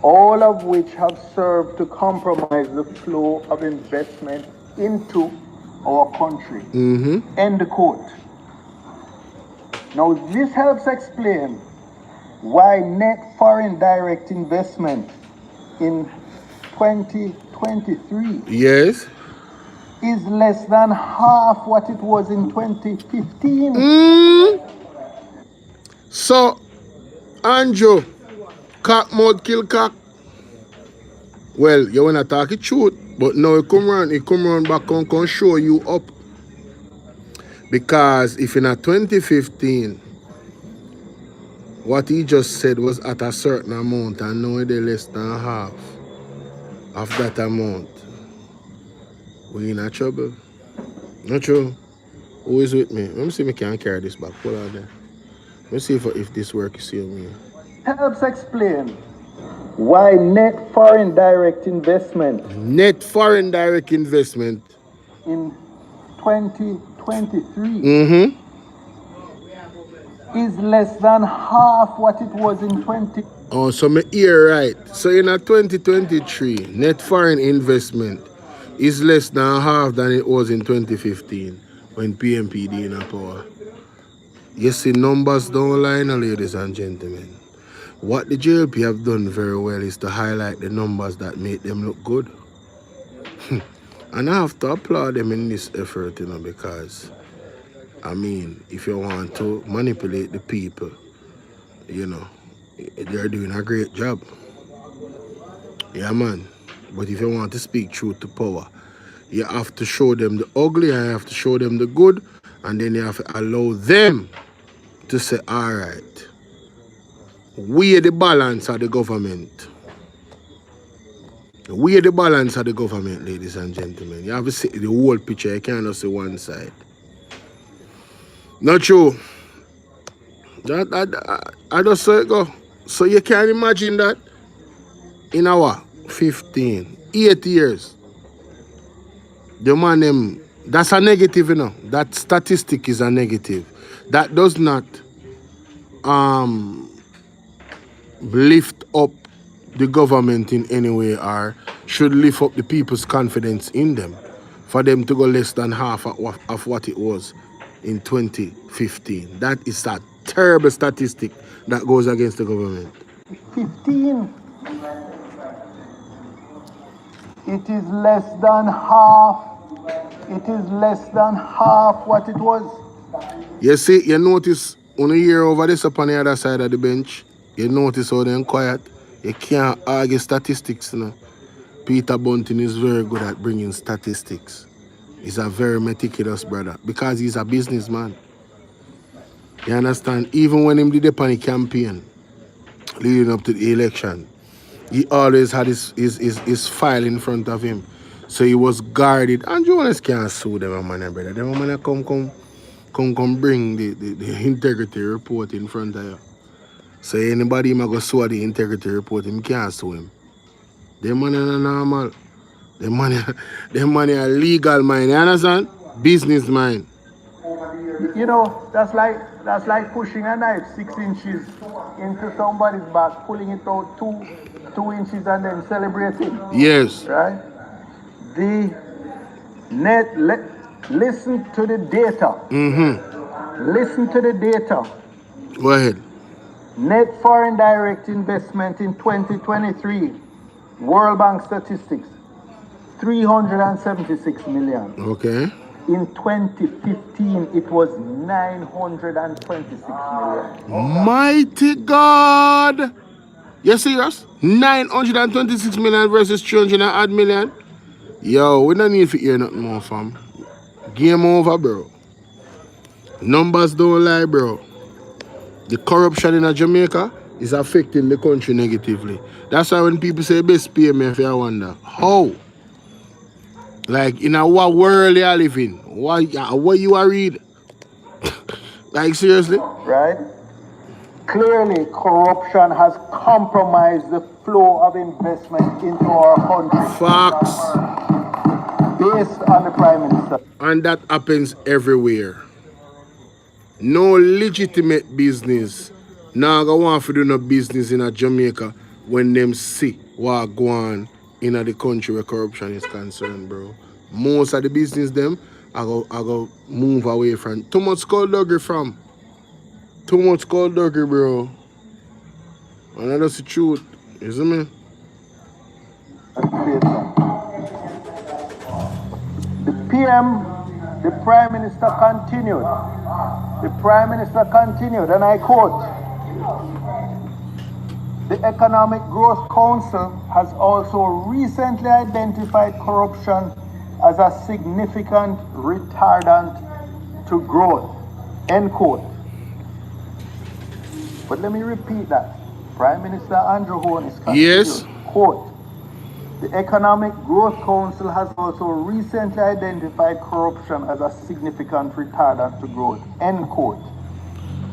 all of which have served to compromise the flow of investment into our country. End quote. Now, this helps explain why net foreign direct investment in 2023 Yes. is less than half what it was in 2015. So, Andrew, cock mouth kill cock. Well, you wanna talk it truth, but now he come round back and can show you up. Because if in a 2015, what he just said was at a certain amount and now they're less than half of that amount, we in a trouble. Not true. Who is with me? Let me see if I can carry this back. Hold on there. Let me see if this works here. Helps explain why net foreign direct investment in 2023 is less than half what it was in 20. Oh, so me hear right. So in a 2023, net foreign investment is less than half than it was in 2015 when PMPD in a power. You see, numbers don't lie now, ladies and gentlemen. What the JLP have done very well is to highlight the numbers that make them look good. And I have to applaud them in this effort, you know, because, I mean, if you want to manipulate the people, you know, they're doing a great job. Yeah, man. But if you want to speak truth to power, you have to show them the ugly and you have to show them the good, and then you have to allow them to say, all right, we are the balance of the government. We are the balance of the government, ladies and gentlemen. You have to see the whole picture. You cannot see one side. Not true. I just saw it go. So you can imagine that in our 15, 8 years, the man them, that's a negative, you know. That statistic is a negative. That does not lift up the government in any way or should lift up the people's confidence in them for them to go less than half of what it was in 2015. That is a terrible statistic that goes against the government. 15. It is less than half. It is less than half what it was. You see, you notice when you hear over this up on the other side of the bench, you notice how they're quiet. You can't argue statistics, you know. Peter Bunting is very good at bringing statistics. He's a very meticulous brother because he's a businessman. You understand? Even when he did the panic campaign leading up to the election, he always had his file in front of him. So he was guarded. And Jonas can't sue them, man, brother. Them man come bring the integrity report in front of you. So anybody might go sue the integrity report, him can't sue him. Them money are normal. Them money are legal mind. You understand? Business mind. You know, that's like pushing a knife 6 inches into somebody's back, pulling it out 2 inches and then celebrating. Yes. Right? Listen to the data. Listen to the data. Go ahead. Net foreign direct investment in 2023, World Bank statistics, 376 million. Okay. In 2015, it was 926 million. Mighty God! You serious? 926 million versus 300 odd million? Yo, we don't need to hear nothing more, fam. Game over, bro. Numbers don't lie, bro. The corruption in Jamaica is affecting the country negatively. That's why when people say best payment, I wonder, how? Like, in a what world you are living? What you are read? Like, seriously? Right? Clearly, corruption has compromised the flow of investment into our country. Facts. Based on the Prime Minister. And that happens everywhere. No legitimate business now go want to do no business in a Jamaica when them see what go on in the country where corruption is concerned, bro. Most of the business them I go move away from too much skullduggery from. Too much skullduggery, bro. And that's the truth. You see me? The PM, the Prime Minister continued. The Prime Minister continued, and I quote, "The Economic Growth Council has also recently identified corruption as a significant retardant to growth," end quote. But let me repeat that. Prime Minister Andrew Holness continued, Yes. quote, "The Economic Growth Council has also recently identified corruption as a significant retardant to growth," end quote.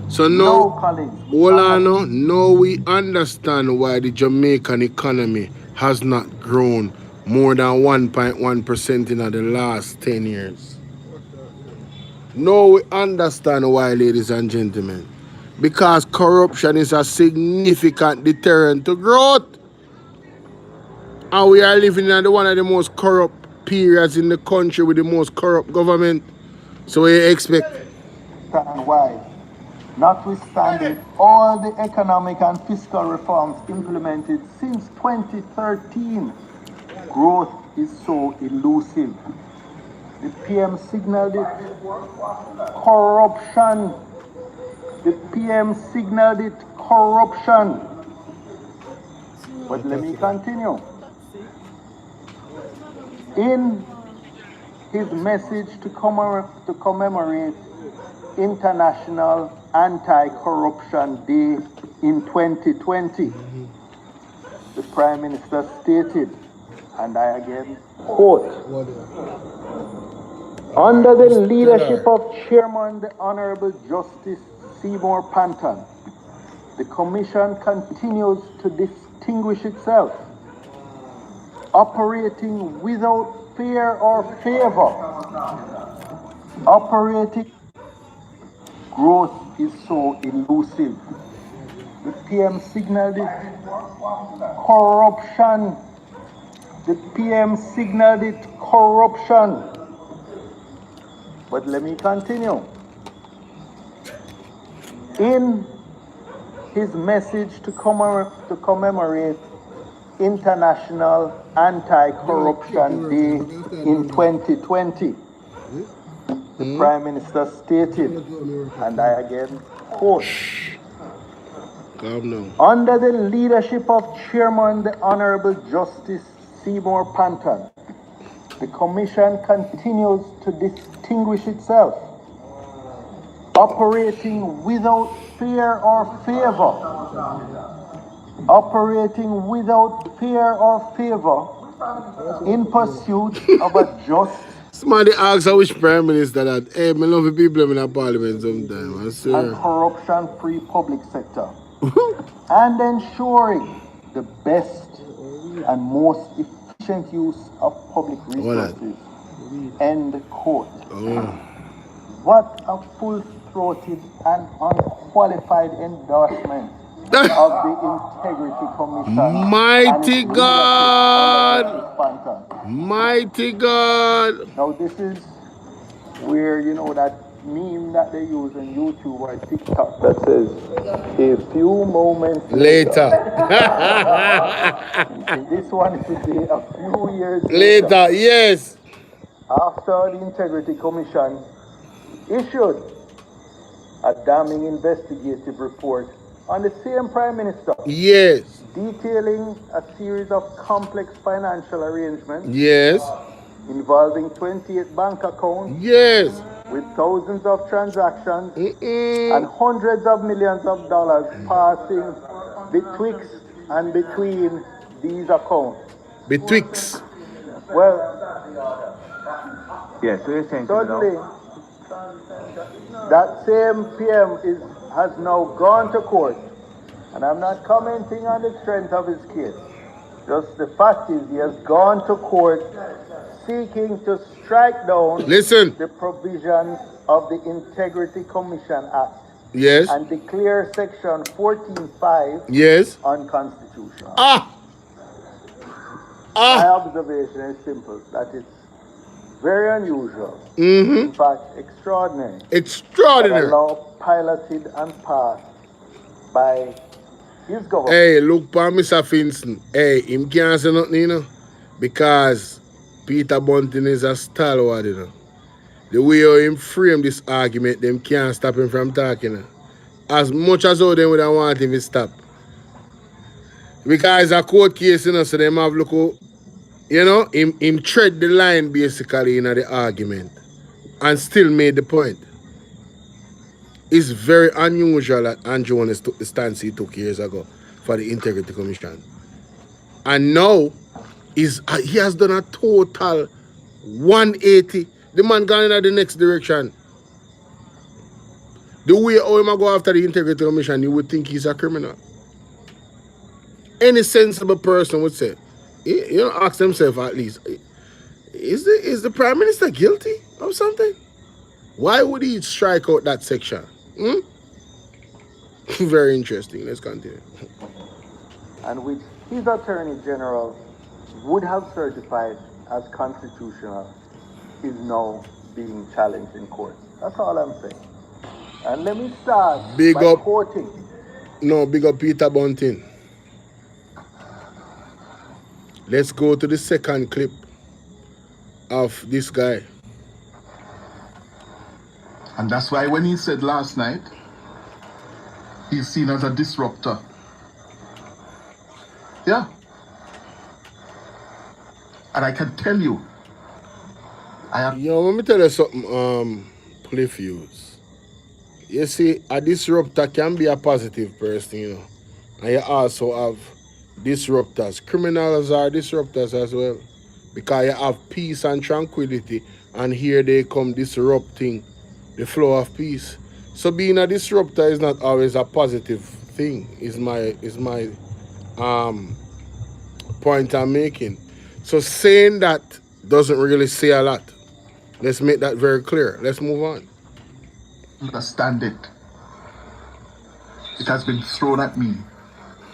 So No, now, Collins. hold on, now we understand why the Jamaican economy has not grown more than 1.1% in the last 10 years. Now we understand why, ladies and gentlemen. Because corruption is a significant deterrent to growth. And we are living in one of the most corrupt periods in the country with the most corrupt government. So we expect. And why? Notwithstanding all the economic and fiscal reforms implemented since 2013, growth is so elusive. The PM signaled it. Corruption. The PM signaled it. Corruption. But let me continue. In his message to commemorate International Anti-Corruption Day in 2020, the Prime Minister stated, and I again quote, "Under the leadership of Chairman the Honorable Justice Seymour Panton, the Commission continues to distinguish itself, operating without fear or favor. Operating growth is so elusive." The PM signaled it. Corruption. The PM signaled it. Corruption. But let me continue. In his message to commemorate International Anti-Corruption Day in 2020, the Prime Minister stated, and I again quote, "Under the leadership of Chairman the Honorable Justice Seymour Panton, the Commission continues to distinguish itself, operating without fear or favor. Operating without fear or favor in pursuit of a just..." Somebody asks which Prime Minister that, hey, I love the people in the parliament sometimes. "And corruption-free public sector, and ensuring the best and most efficient use of public resources," end quote. What a full-throated and unqualified endorsement of the Integrity Commission. Mighty God! Mighty God! Now this is where, you know, that meme that they use on YouTube or TikTok that says, "A few moments later." This one should be a few years Later, yes. after the Integrity Commission issued a damning investigative report on the same Prime Minister. Yes. Detailing a series of complex financial arrangements. Yes. Involving 28 bank accounts. Yes. With thousands of transactions and hundreds of millions of dollars passing betwixt and between these accounts. Betwixt. Well, yes, so you're saying suddenly, that same PM has now gone to court, and I'm not commenting on the strength of his case. Just the fact is, he has gone to court seeking to strike down the provisions of the Integrity Commission Act. Yes. and declare section 14.5 Yes. unconstitutional. Ah. My Ah. observation is simple, that it's very unusual, Mm-hmm. in fact extraordinary, that a Extraordinary. law piloted and passed by his government. Hey, look for Mr. Finson. Hey, him can't say nothing, you know, because Peter Bunting is a stalwart, you know. The way how him frame this argument, them can't stop him from talking. You know. As much as how them would want him to stop. Because it's a court case, you know, so them have look how, you know, him tread the line basically in the argument and still made the point. It's very unusual that Andrew Holness took the stance he took years ago for the Integrity Commission. And now he has done a total 180. The man gone in the next direction. The way how him go after the Integrity Commission, you would think he's a criminal. Any sensible person would say, you know, ask themselves at least, is the Prime Minister guilty of something? Why would he strike out that section? Very interesting. Let's continue. And which his Attorney General would have certified as constitutional is now being challenged in court. That's all I'm saying. And let me start Big by up. quoting. No, big up Peter Bunting. Let's go to the second clip of this guy. And that's why when he said last night, he's seen as a disruptor. Yeah. And I can tell you, Yo, let me tell you something, Cliiff Hughes. You see, a disruptor can be a positive person, you know. And you also have disruptors. Criminals are disruptors as well. Because you have peace and tranquility, and here they come disrupting the flow of peace. So being a disruptor is not always a positive thing, is my point I'm making. So saying that doesn't really say a lot. Let's make that very clear. Let's move on. understand it. It has been thrown at me.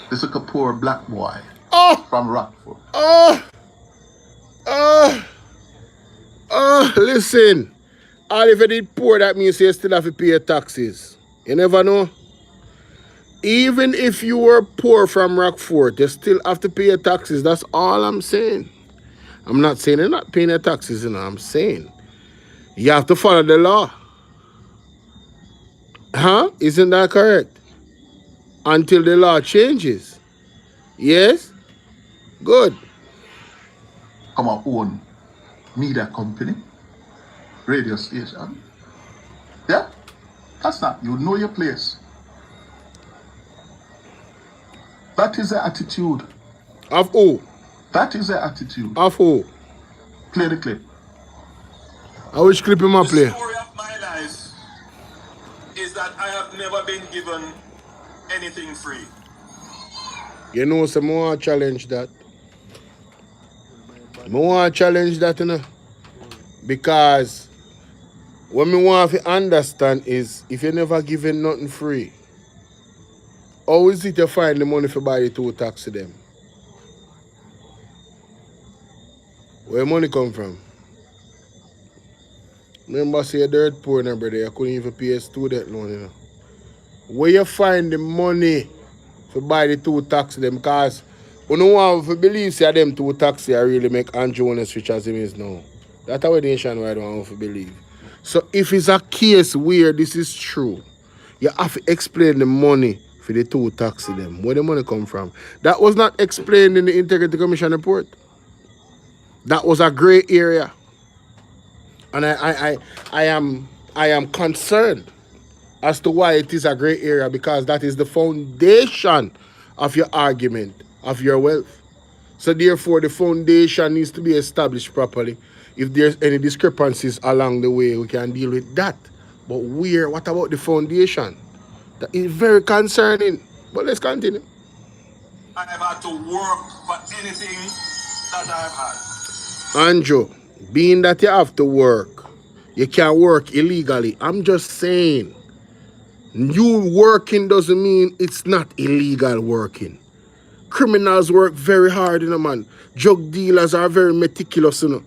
This is a poor black boy from Rockford. Listen. All if you did poor, that means you still have to pay taxes. You never know. Even if you were poor from Rockford, you still have to pay your taxes. That's all I'm saying. I'm not saying you're not paying your taxes, you know. I'm saying you have to follow the law. Huh? Isn't that correct? Until the law changes. Yes? Good. Come on, own media company, radio station. Yeah? That's not, you know your place. That is the attitude. Of who? That is the attitude. Of who? Play the clip. I wish clip him up play. The story of my life is that I have never been given anything free. You know, so I want to challenge that. I want to challenge that, you know. Because what I want to understand is, if you never given nothing free, how is it you find the money for buy the two taxi them? Where money come from? Remember, say dirt poor, no, brother. You couldn't even pay a student loan, you know. Where you find the money for buy the two taxi them? Because you don't want to believe say them two taxi are really make Andrew Holness rich as him is now. That's how the nationwide want to believe. So if it's a case where this is true, you have to explain the money for the two taxi them. Where the money come from? That was not explained in the Integrity Commission report. That was a gray area. And I am concerned as to why it is a gray area, because that is the foundation of your argument, of your wealth. So therefore, the foundation needs to be established properly. If there's any discrepancies along the way, we can deal with that. But what about the foundation? That is very concerning. But let's continue. I have had to work for anything that I've had. Andrew, being that you have to work, you can't work illegally. I'm just saying, You working doesn't mean it's not illegal working. Criminals work very hard, you know, man. Drug dealers are very meticulous, you know.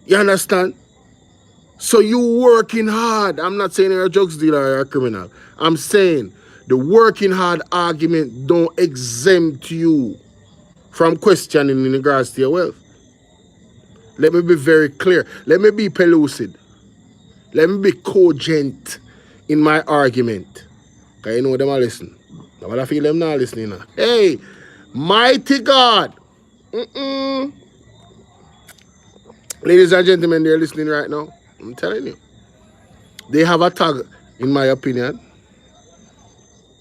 You understand? So you working hard. I'm not saying you're a drug dealer or a criminal. I'm saying the working hard argument don't exempt you from questioning in regards to your wealth. Let me be very clear. Let me be pellucid. Let me be cogent in my argument. Because you know them are listening. But I feel them not listening now. Hey, mighty God. Ladies and gentlemen, they're listening right now. I'm telling you. They have a tag, in my opinion.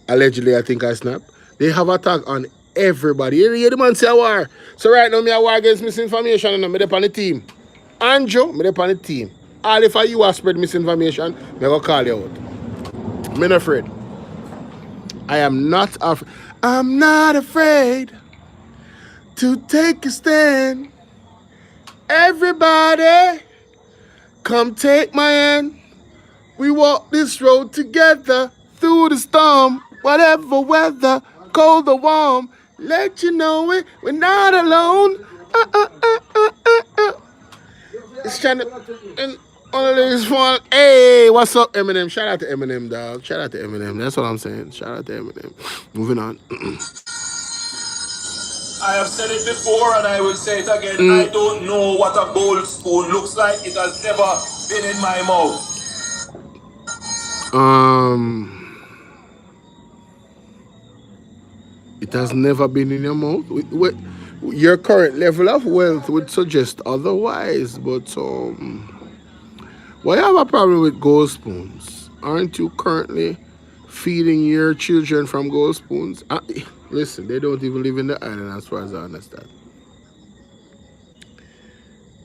Allegedly, I think I snapped. They have a tag on everybody. You hear the man say a war. So right now, me a war against misinformation and I'm on the team. Andrew, I'm on the team. All if you are spread misinformation, I'm going to call you out. I'm not afraid. I am not afraid. I'm not afraid to take a stand. Everybody, come take my hand. We walk this road together through the storm, whatever weather, cold or warm. Let you know it, we're not alone. It's trying to, and all of this one. Hey, what's up, Eminem? Shout out to Eminem, dog. Shout out to Eminem. That's what I'm saying. Shout out to Eminem. Moving on. I have said it before and I will say it again. I don't know what a bowl spoon looks like. It has never been in my mouth. It has never been in your mouth. Your current level of wealth would suggest otherwise, but why you have a problem with gold spoons? Aren't you currently feeding your children from gold spoons? Listen, they don't even live in the island as far as I understand.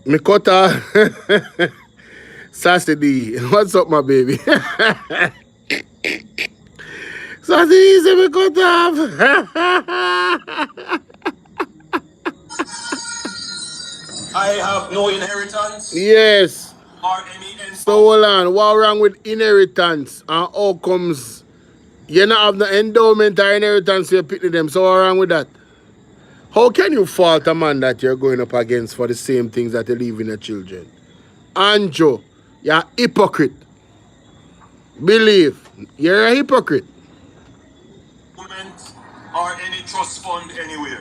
Mikota Sassy D, what's up, my baby? Sassy D, say Mikota. I have no inheritance. Yes. Or any so hold on, what wrong with inheritance and outcomes? You not have the endowment or inheritance you pick them, so what wrong with that? How can you fault a man that you're going up against for the same things that you leave in your children? Anjo, you're a hypocrite. Believe, you're a hypocrite. Or any trust fund anywhere.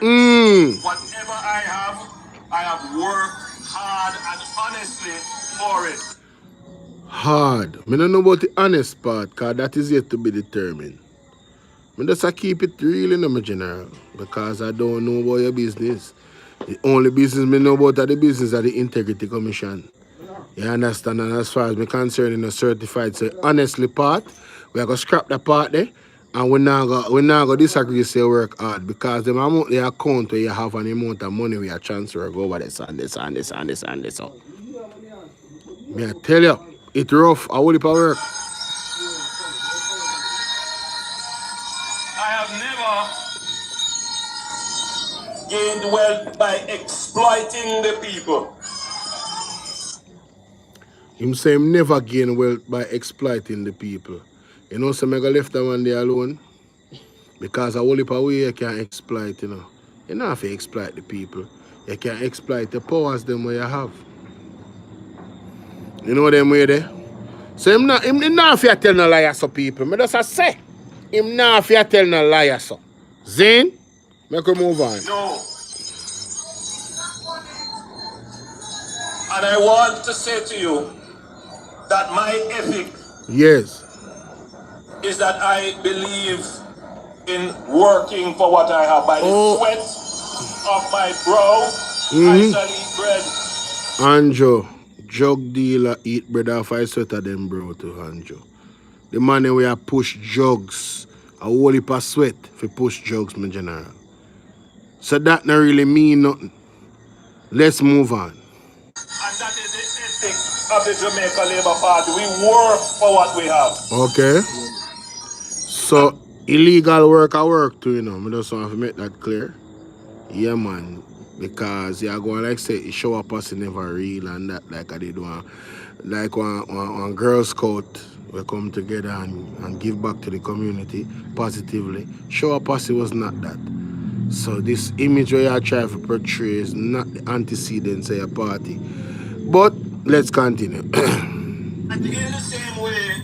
Whatever I have worked hard and honestly for it. Hard. I don't know about the honest part, because that is yet to be determined. I just keep it real in my general, because I don't know about your business. The only business I know about are the business of the Integrity Commission. You understand? And as far as I'm concerned in a certified, so honestly part, we are going to scrap that part there, and we're not going to disagree say work hard, because the amount the account where you have an amount of money we are transfer go over this and this and this and this and this. So, may I tell you, it's rough. I will work. I have never gained wealth by exploiting the people. Him say him never gain wealth by exploiting the people. You know, so I left that one there alone. Because a whole heap of way you can exploit, you know. You don't have to exploit the people. You can exploit the powers them where you have. You know them way there? So him not have to tell no liars so people. I just say, him not have to tell no liars so. Zane, make we move on. No. And I want to say to you that my ethic yes is that I believe in working for what I have. By the sweat of my brow, I shall eat bread. Anjo, drug dealer eat bread off I sweat of them bro to Anjo. The money where I push drugs, a whole heap of sweat for push drugs, my general. So that not really mean nothing. Let's move on. And that is the ethic of the Jamaica Labour Party. We work for what we have. Okay. So illegal work I work too, you know. I just want to make that clear. Yeah, man. Because you're going like say show up us never real and that like I did one Girl Scout, we come together and give back to the community positively. Shower Posse was not that. So this image where you try to portray is not the antecedents of your party. But let's continue. And in the same way,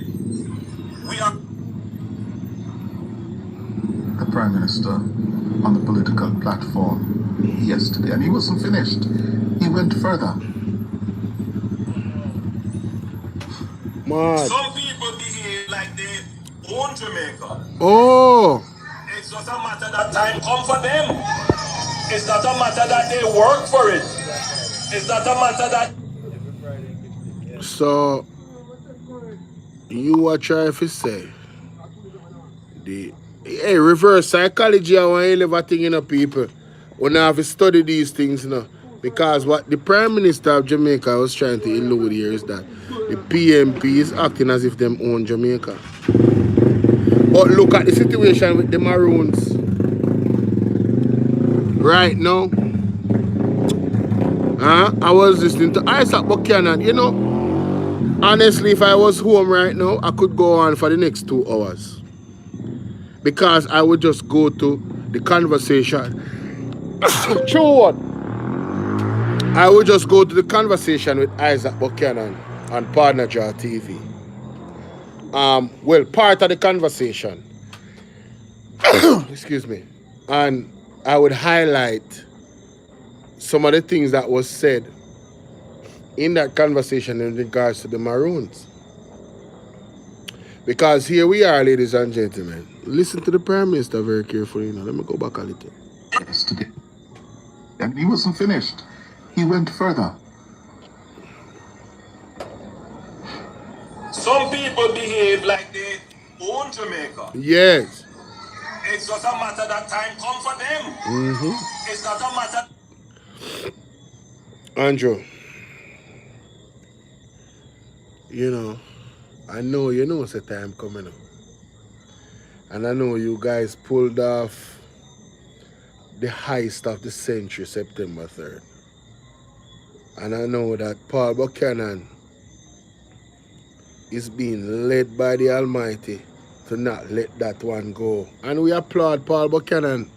we are The Prime Minister on the political platform yesterday, and he wasn't finished. He went further. Mad. some people behave like they own Jamaica. Oh, It's not a matter that time come for them. It's not a matter that they work for it. It's not a matter that so you are trying to say the reverse psychology I want to live a thing in people. When I have to study these things now. Because what the Prime Minister of Jamaica was trying to allude here is that the PMP is acting as if them own Jamaica. But look at the situation with the Maroons. Right now, I was listening to Isaac Buchanan. You know, honestly, if I was home right now, I could go on for the next 2 hours. Because I would just go to the conversation. True. I would just go to the conversation with Isaac Buchanan on Partner Draw TV. Well, part of the conversation. Excuse me. And I would highlight some of the things that was said in that conversation in regards to the Maroons. Because here we are, ladies and gentlemen. Listen to the Prime Minister very carefully. Let me go back a little. Yesterday, and he wasn't finished. He went further. some people behave like they own Jamaica. Yes. It's not a matter that time come for them. It's not a matter. Andrew, you know, I know you know it's a time coming up. And I know you guys pulled off the heist of the century, September 3rd. And I know that Paul Buchanan is being led by the Almighty to not let that one go. And we applaud Paul Buchanan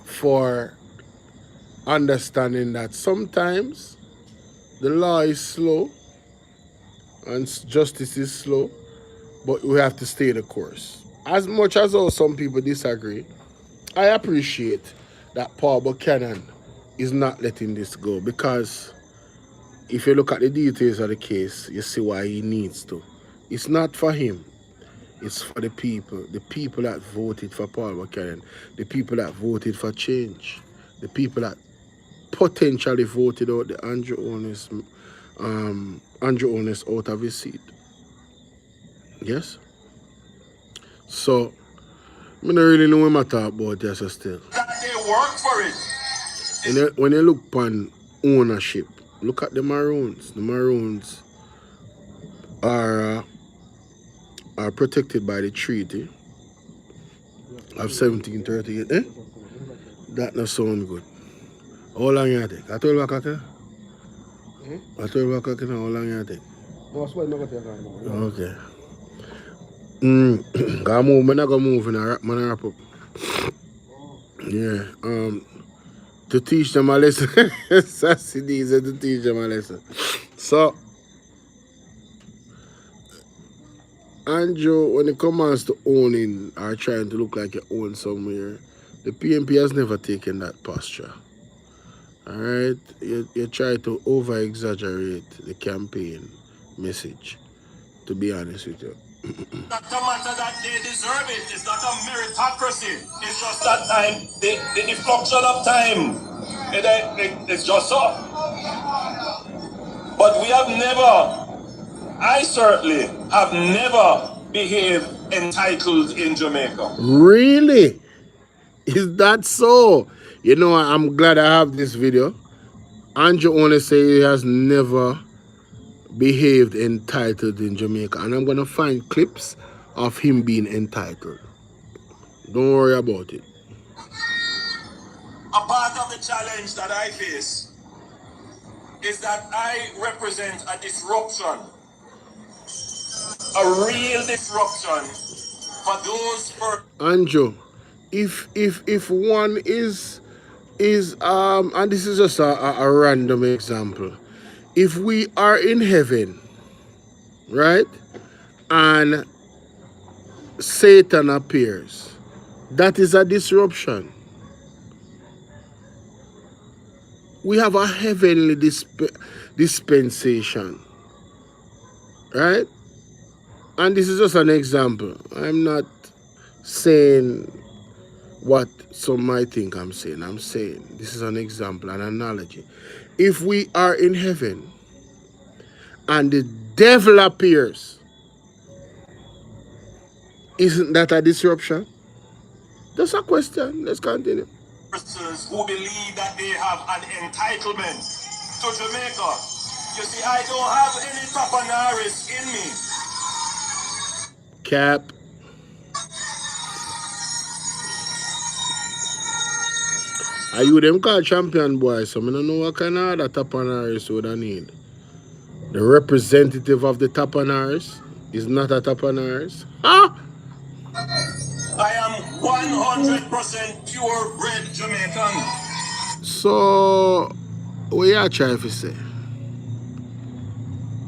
for understanding that sometimes the law is slow and justice is slow, but we have to stay the course. As much as some people disagree, I appreciate that Paul Buchanan is not letting this go, because if you look at the details of the case, you see why he needs to. It's not for him. It's for the people that voted for Paul Buchanan, the people that voted for change, the people that potentially voted out the Andrew Holness out of his seat. Yes? So, I don't really know what I talk about this still. That they work for it. When you look upon ownership, look at the Maroons. The Maroons are protected by the treaty of 1738. That not sound good. How long you take? I told you back at I told you back at how long you take? Okay. Gotta move, I'm not gonna move and I wrap up. Yeah. To teach them a lesson. Sassy D's to teach them a lesson. So Andrew, when it comes to owning or trying to look like you own somewhere, the PMP has never taken that posture. Alright? You try to over-exaggerate the campaign message, to be honest with you. Not a matter that they deserve it. It's not a meritocracy. It's just that time, the function of time. It's just so. But we have never, I certainly have never behaved entitled in Jamaica. Really? Is that so? You know, I'm glad I have this video. Andrew only say he has never behaved entitled in Jamaica, and I'm gonna find clips of him being entitled. Don't worry about it. A part of the challenge that I face is that I represent a disruption a real disruption for those Andrew, if one is and this is just a random example. If we are in heaven, right, and Satan appears, that is a disruption. We have a heavenly dispensation, right? And this is just an example. I'm not saying what some might think I'm saying. I'm saying this is an example, an analogy. If we are in heaven and the devil appears, isn't that a disruption? That's a question. Let's continue. persons who believe that they have an entitlement to Jamaica. You see, I don't have any Tapanaris in me. Cap. Are you them called champion boys? So I don't know what kind of other Tapanaris would I need. The representative of the Tapanaris is not a Tapanaris. Ah! I am 100% purebred Jamaican. So, what you trying to say?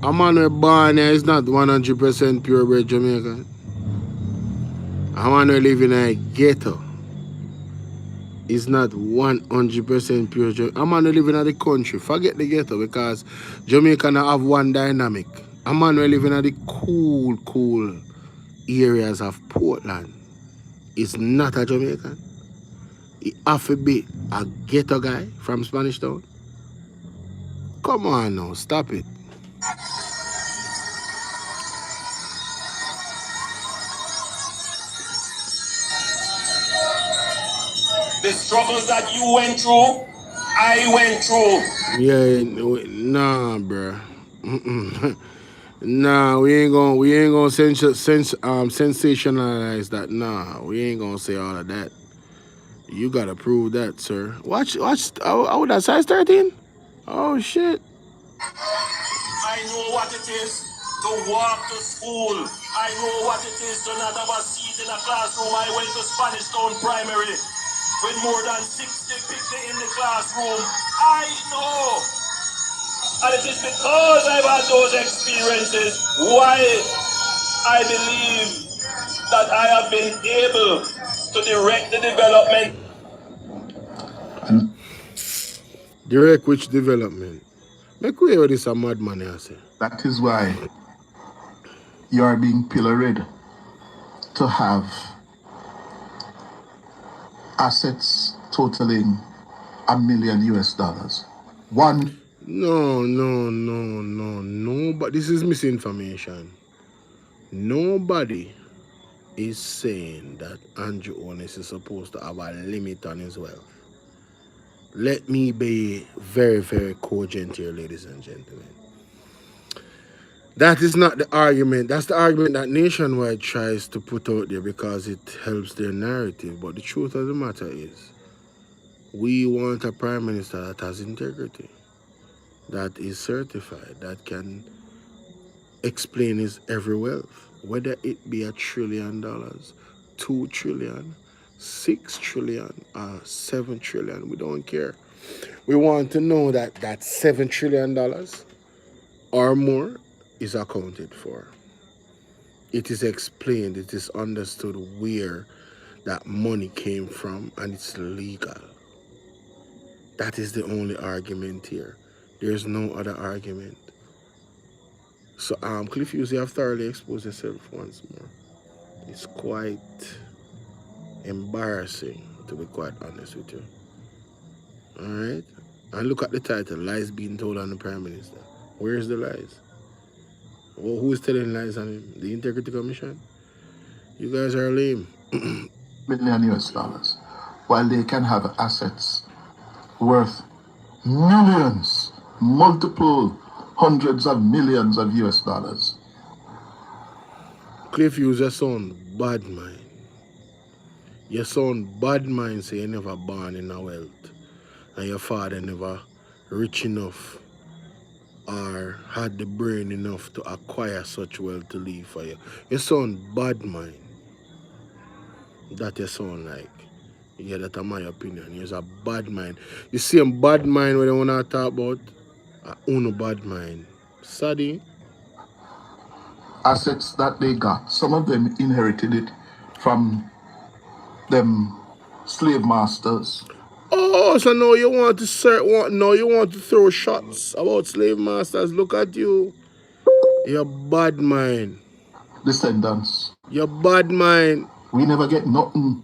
A man who born here is not 100% purebred Jamaican. A man who live in a ghetto is not 100% pure Jamaican. A man who live in the country, forget the ghetto, because Jamaica now have one dynamic. A man who live in the cool areas of Portland is not a Jamaican. He have to be a ghetto guy from Spanish Town. Come on now, stop it. The struggles that you went through, I went through. Yeah, nah, bruh. Nah, we ain't gonna sensationalize that. Nah, we ain't gonna say all of that. You gotta prove that, sir. Watch. Oh, that size 13? Oh shit. I know what it is to walk to school. I know what it is to not have a seat in a classroom. I went to Spanish Town Primary with more than 60 people in the classroom. I know. And it is because I've had those experiences why I believe that I have been able to direct the development. Direct which development? Make way with this a madman here, say. That is why you are being pilloried to have assets totaling $1 million US. One. No. But this is misinformation. Nobody is saying that Andrew Holness is supposed to have a limit on his wealth. Let me be very, very cogent here, ladies and gentlemen. That is not the argument. That's the argument that Nationwide tries to put out there because it helps their narrative. But the truth of the matter is, we want a prime minister that has integrity, that is certified, that can explain his every wealth, whether it be $1 trillion, $2 trillion, 6 trillion, 7 trillion. We don't care. We want to know that that $7 trillion or more is accounted for. It is explained, it is understood where that money came from, and it's legal. That is the only argument here. There's no other argument. So, Cliiff, you have thoroughly exposed yourself once more. It's quite embarrassing, to be quite honest with you. All right? And look at the title, Lies Being Told on the Prime Minister. Where's the lies? Well, who is telling lies on him? The Integrity Commission? You guys are lame. $1 million US, while they can have assets worth millions, multiple hundreds of millions of US dollars. Cliiff, you sound bad mind. You sound bad mind, say you never born in a wealth. And your father never rich enough or had the brain enough to acquire such wealth to leave for you. You sound bad mind. That you sound like. Yeah, that's my opinion. He's a bad mind. You see him bad mind when they want to talk about uno bad mind. Sadie. Assets that they got, some of them inherited it from them slave masters. Oh, so now you want to throw shots about slave masters. Look at you. You're bad mind. Descendants. You're bad mind. We never get nothing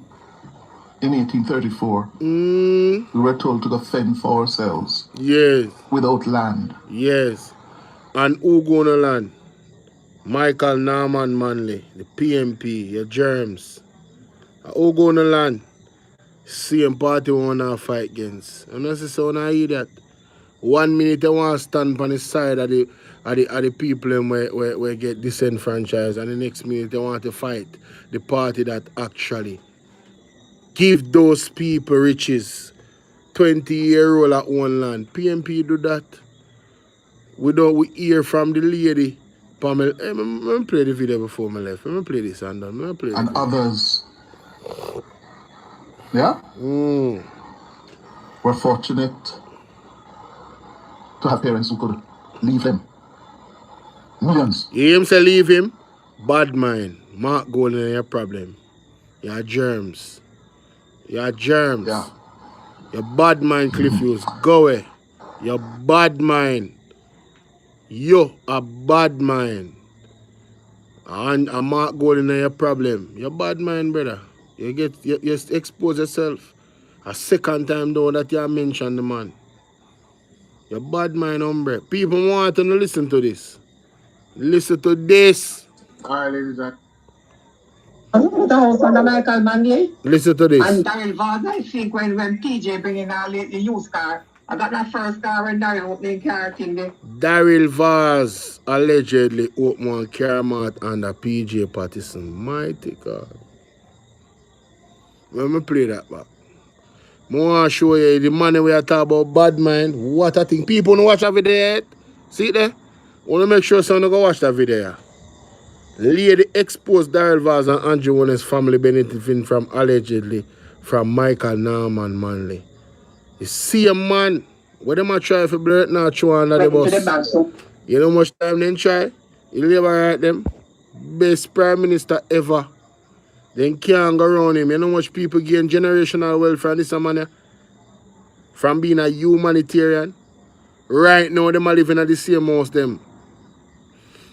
in 1834. We were told to go fend for ourselves. Yes. Without land. Yes. And who gonna land? Michael Norman Manley, the PMP, your germs. Who gonna land? Same party we wanna fight against. And that's so now hear that. 1 minute they want to stand on the side of the people where get disenfranchised, and the next minute they want to fight the party that actually give those people riches. 20-year-old at one land. PMP do that. We hear from the lady. Pamela, let me play the video before I left. Let me play this and then. Let me play and others. Yeah? We're fortunate to have parents who could leave them. Millions. You hear him say leave him? Bad mind. Mark Golden is your problem. Your germs. Your germs. Yeah. Your bad mind, Cliiff Hughes. Go away. Your bad mind. You a bad mind. And Mark Golden is your problem. Your bad mind, brother. You expose yourself. A second time though that you mentioned the man. Your bad mind, hombre. People want to listen to this. Listen to this. Alright, ladies and the house on the Michael Manley. Listen to this. And Daryl Vaz, I think when PJ bringing out the used car, I got that first car when Daryl opening car thing there. Daryl Vaz allegedly opened one car mart under PJ Patterson. Mighty God. Let me play that back. I want to show you the money we are talking about bad mind. What I think. People don't watch that video yet. See it there? I want to make sure someone go watch that video. Lady exposed Daryl Vaz and Andrew Holness family benefiting from allegedly from Michael Norman Manley. You see a man, what them a try for blurt now throw under the bus. You know how much time they try? You never write them. Best prime minister ever. Then can't go around him. You know how much people gain generational wealth from this man? From being a humanitarian. Right now, them are living at the same house them.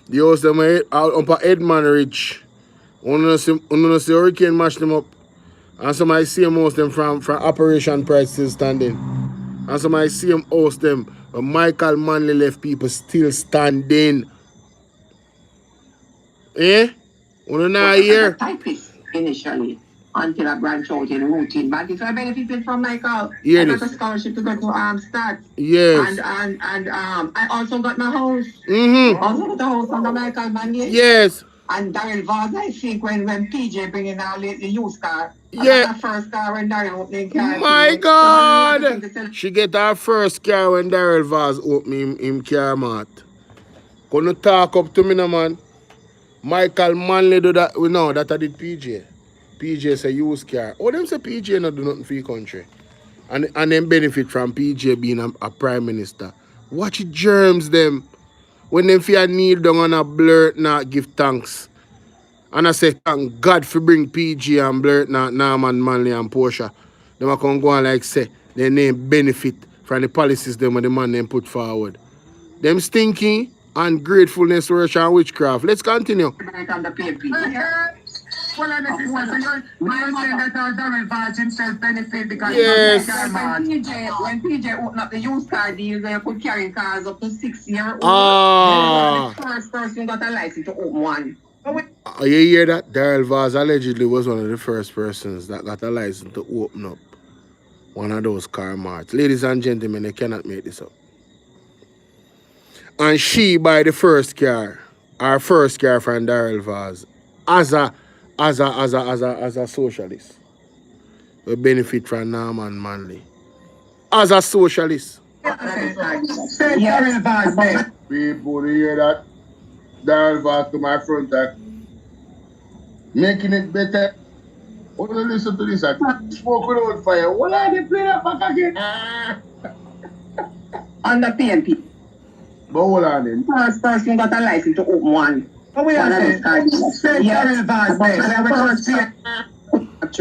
The house them are up at Edmund Ridge. One see hurricane mash them up. And somebody see them house them from Operation Pride still standing. And somebody see them house them. But Michael Manley left people still standing. Eh? Wanna know here? Initially, until I branch out in routine. But if I benefited from Michael, Yeah, I got a scholarship to go to start. Yes. And I also got my house. Also got a house on the Michael Manley. Yes. And Daryl Vaz, I think when PJ bringing out the used car, I Yeah. got the first car when Daryl opening car. My God! She get her first car when Daryl Vaz open him car mart. Gonna talk up to me no man. Michael Manley do that. We know that I did PJ. PJ say use car. Oh, them say PJ not do nothing for your country. And them benefit from PJ being a prime minister. Watch it germs them. When them fear kneel down and a blurt not give thanks. And I say thank God for bring PG and blurt not Norman Manley and Portia. Them a come go and like say their name benefit from the policies them when the man them put forward. Them stinky and gratefulness worship and witchcraft. Let's continue. Yes. When PJ opened up the used car deal, they could carry cars up to 6 years old. The first person got a license to open one. You hear that? Daryl Vaz allegedly was one of the first persons that got a license to open up one of those car marts. Ladies and gentlemen, they cannot make this up. And she buy the first car, our first car from Daryl Vaz, as a socialist. We benefit from Norman Manley. As a socialist. Daryl Vaz People hear that. Dial back to my front act. Making it better. When you listen to this, I smoke without fire. What are they playing that back again? On the PNP. But hold on then. First person got a license to open one. What we are saying?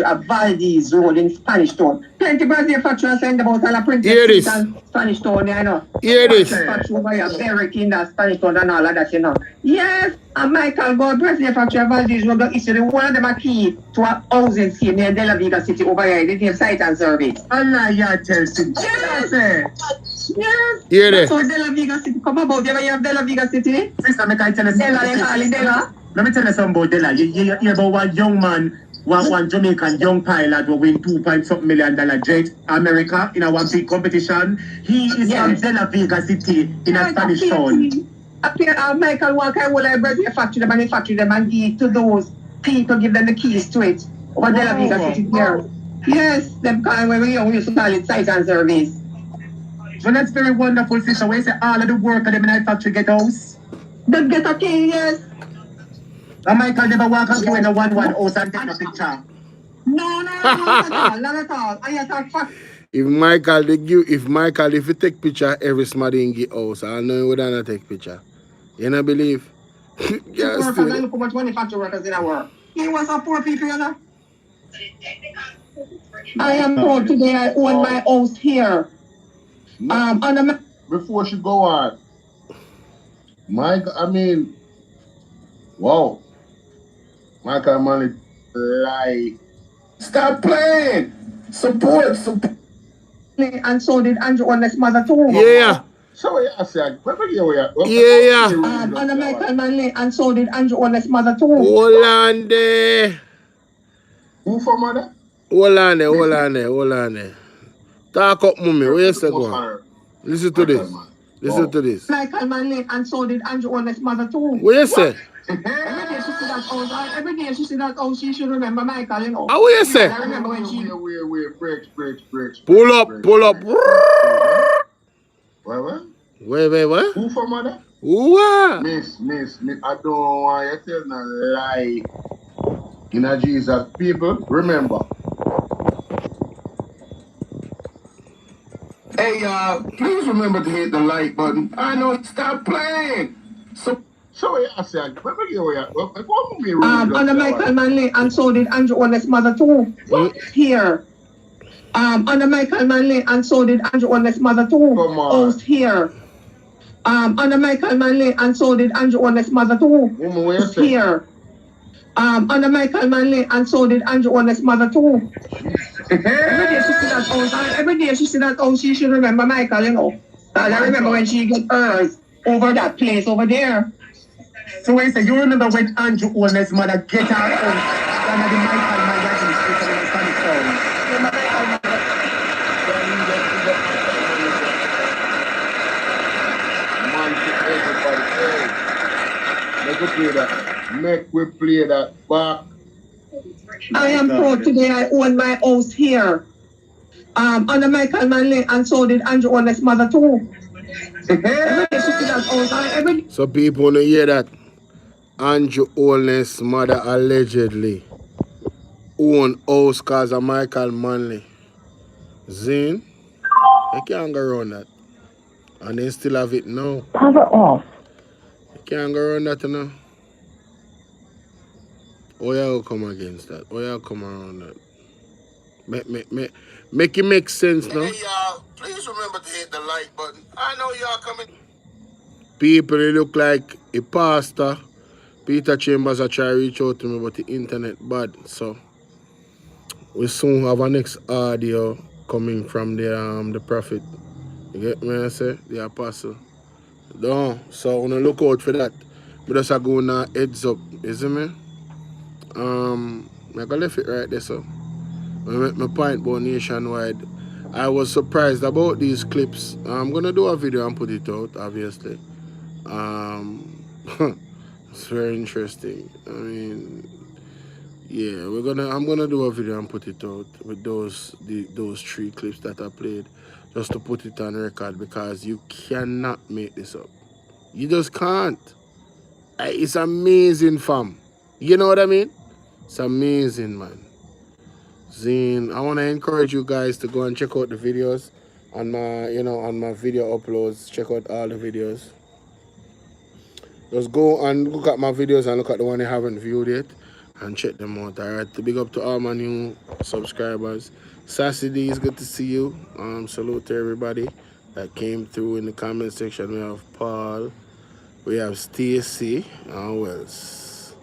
A Valdez Road in Spanish Town. Plenty birthday factory saying about all the princess and Spanish Town, you know. Hear this. Factory over here, Eric in the Spanish Town and all of that, you know. Yes, and Michael go birthday factory Valdez Road got issued one of them a key to a housing scheme near De La Vega City over here. They have site and service. Allah, ya Chelsea. Yes. Yes. Hear this. So De La Vega City come about. You ever hear of De La Vega City? Sister, me can tell you De La, they call it De La. Let me tell you something about De La. You hear about one young man, one Jamaican young pilot who win $2.something million jet America in a one big competition. He is from De La Vega City in a Spanish town. Michael Walker will birthday manufacture them and give to those people, give them the keys to it. Over De La Vega City there. Yes, them kind when we used to call it site and service. Well, that's very wonderful, sister. Where you say all of the work of them in that factory get house? Them get a key, yes. And Michael never walk up to in a 1-1 house and take a picture. No, not at all, not at all. I just fact. If you take picture every somebody in the house, I know you would not take picture. You don't believe? Yes, look how much money factory workers in our work. He was a poor people, you know. I am proud today. I own my house here. Before she go on, wow. Michael Manley, like, stop playing. Support. And so did Andrew Holness' mother too. Yeah. So I said, yeah. And Michael Manley, and so did Andrew Holness' mother too. Hold on there. Who for mother? Hold on there. Talk up, mommy. Where you say go? Listen to this. Listen to this. Michael Manley, and so did Andrew Holness' mother too. What you say? Every day she see that house, she should remember Michael, you know. How you say? I remember when she... Break. Pull up. What? Who for mother? What? Miss, I don't want you to tell a lie. In a Jesus, people, remember. Hey, please remember to hit the like button. I know, stop playing. So I said, under Michael Manley, and so did Andrew Holness' mother too. Here. Under Michael Manley, and so did Andrew Holness' mother too. Come on. House here. Under Michael Manley, and so did Andrew Holness' mother too. Here. Under Michael Manley, and so did Andrew Holness' mother too. Every day she see that house, she should remember Michael, you know. And I remember when she got hers over that place over there. So when you say, you remember when Andrew Holness' mother get her home, one of the Michael Manley in Spanish town. Make we play that back. I am proud today. I own my house here. Under Michael Manley, and so did Andrew Holness' mother too. So people want to hear that Andrew Holness' mother allegedly own house because of Michael Manley. Zane, I can't go around that. And they still have it now. Power off. I can't go around that now. Oh, yeah, will come against that. Oh, yeah, will come around that. Make it make sense now. Hey, y'all, please remember to hit the like button. I know y'all coming. People, they look like a pastor. Peter Chambers are trying to reach out to me, but the internet bad. So, we soon have our next audio coming from the prophet. You get me, I say? The apostle. So, I want to look out for that. But just go now, heads up. You see me? I'm going to leave it right there, so. I make my point about nationwide. I was surprised about these clips. I'm going to do a video and put it out, obviously. It's very interesting. I mean, yeah, I'm gonna do a video and put it out with those 3 clips that I played, just to put it on record, because you cannot make this up. You just can't. It's amazing, fam. You know what I mean? It's amazing, man. Zine, I want to encourage you guys to go and check out the videos on my, on my video uploads. Check out all the videos. Just go and look at my videos and look at the one you haven't viewed yet and check them out. Alright, to big up to all my new subscribers. Sassy D, it's good to see you. Salute to everybody that came through in the comment section. We have Paul, we have Stacy, who else?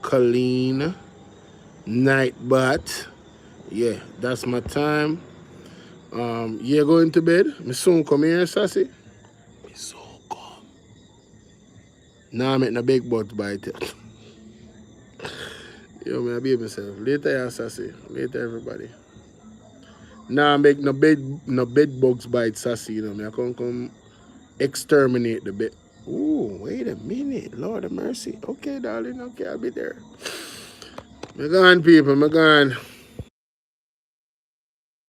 Colleen, Nightbot. Yeah, that's my time. You going to bed? Me soon come here, Sassy. Me soon come. Now I'm making a big butt bite it. Yo, me I behave myself. Later, yeah, Sassy. Later, everybody. Now I make no bed bugs bite Sassy, me I can't come exterminate the bed. Ooh, wait a minute. Lord of mercy. Okay, darling. Okay, I'll be there. Me gone, people. Me gone.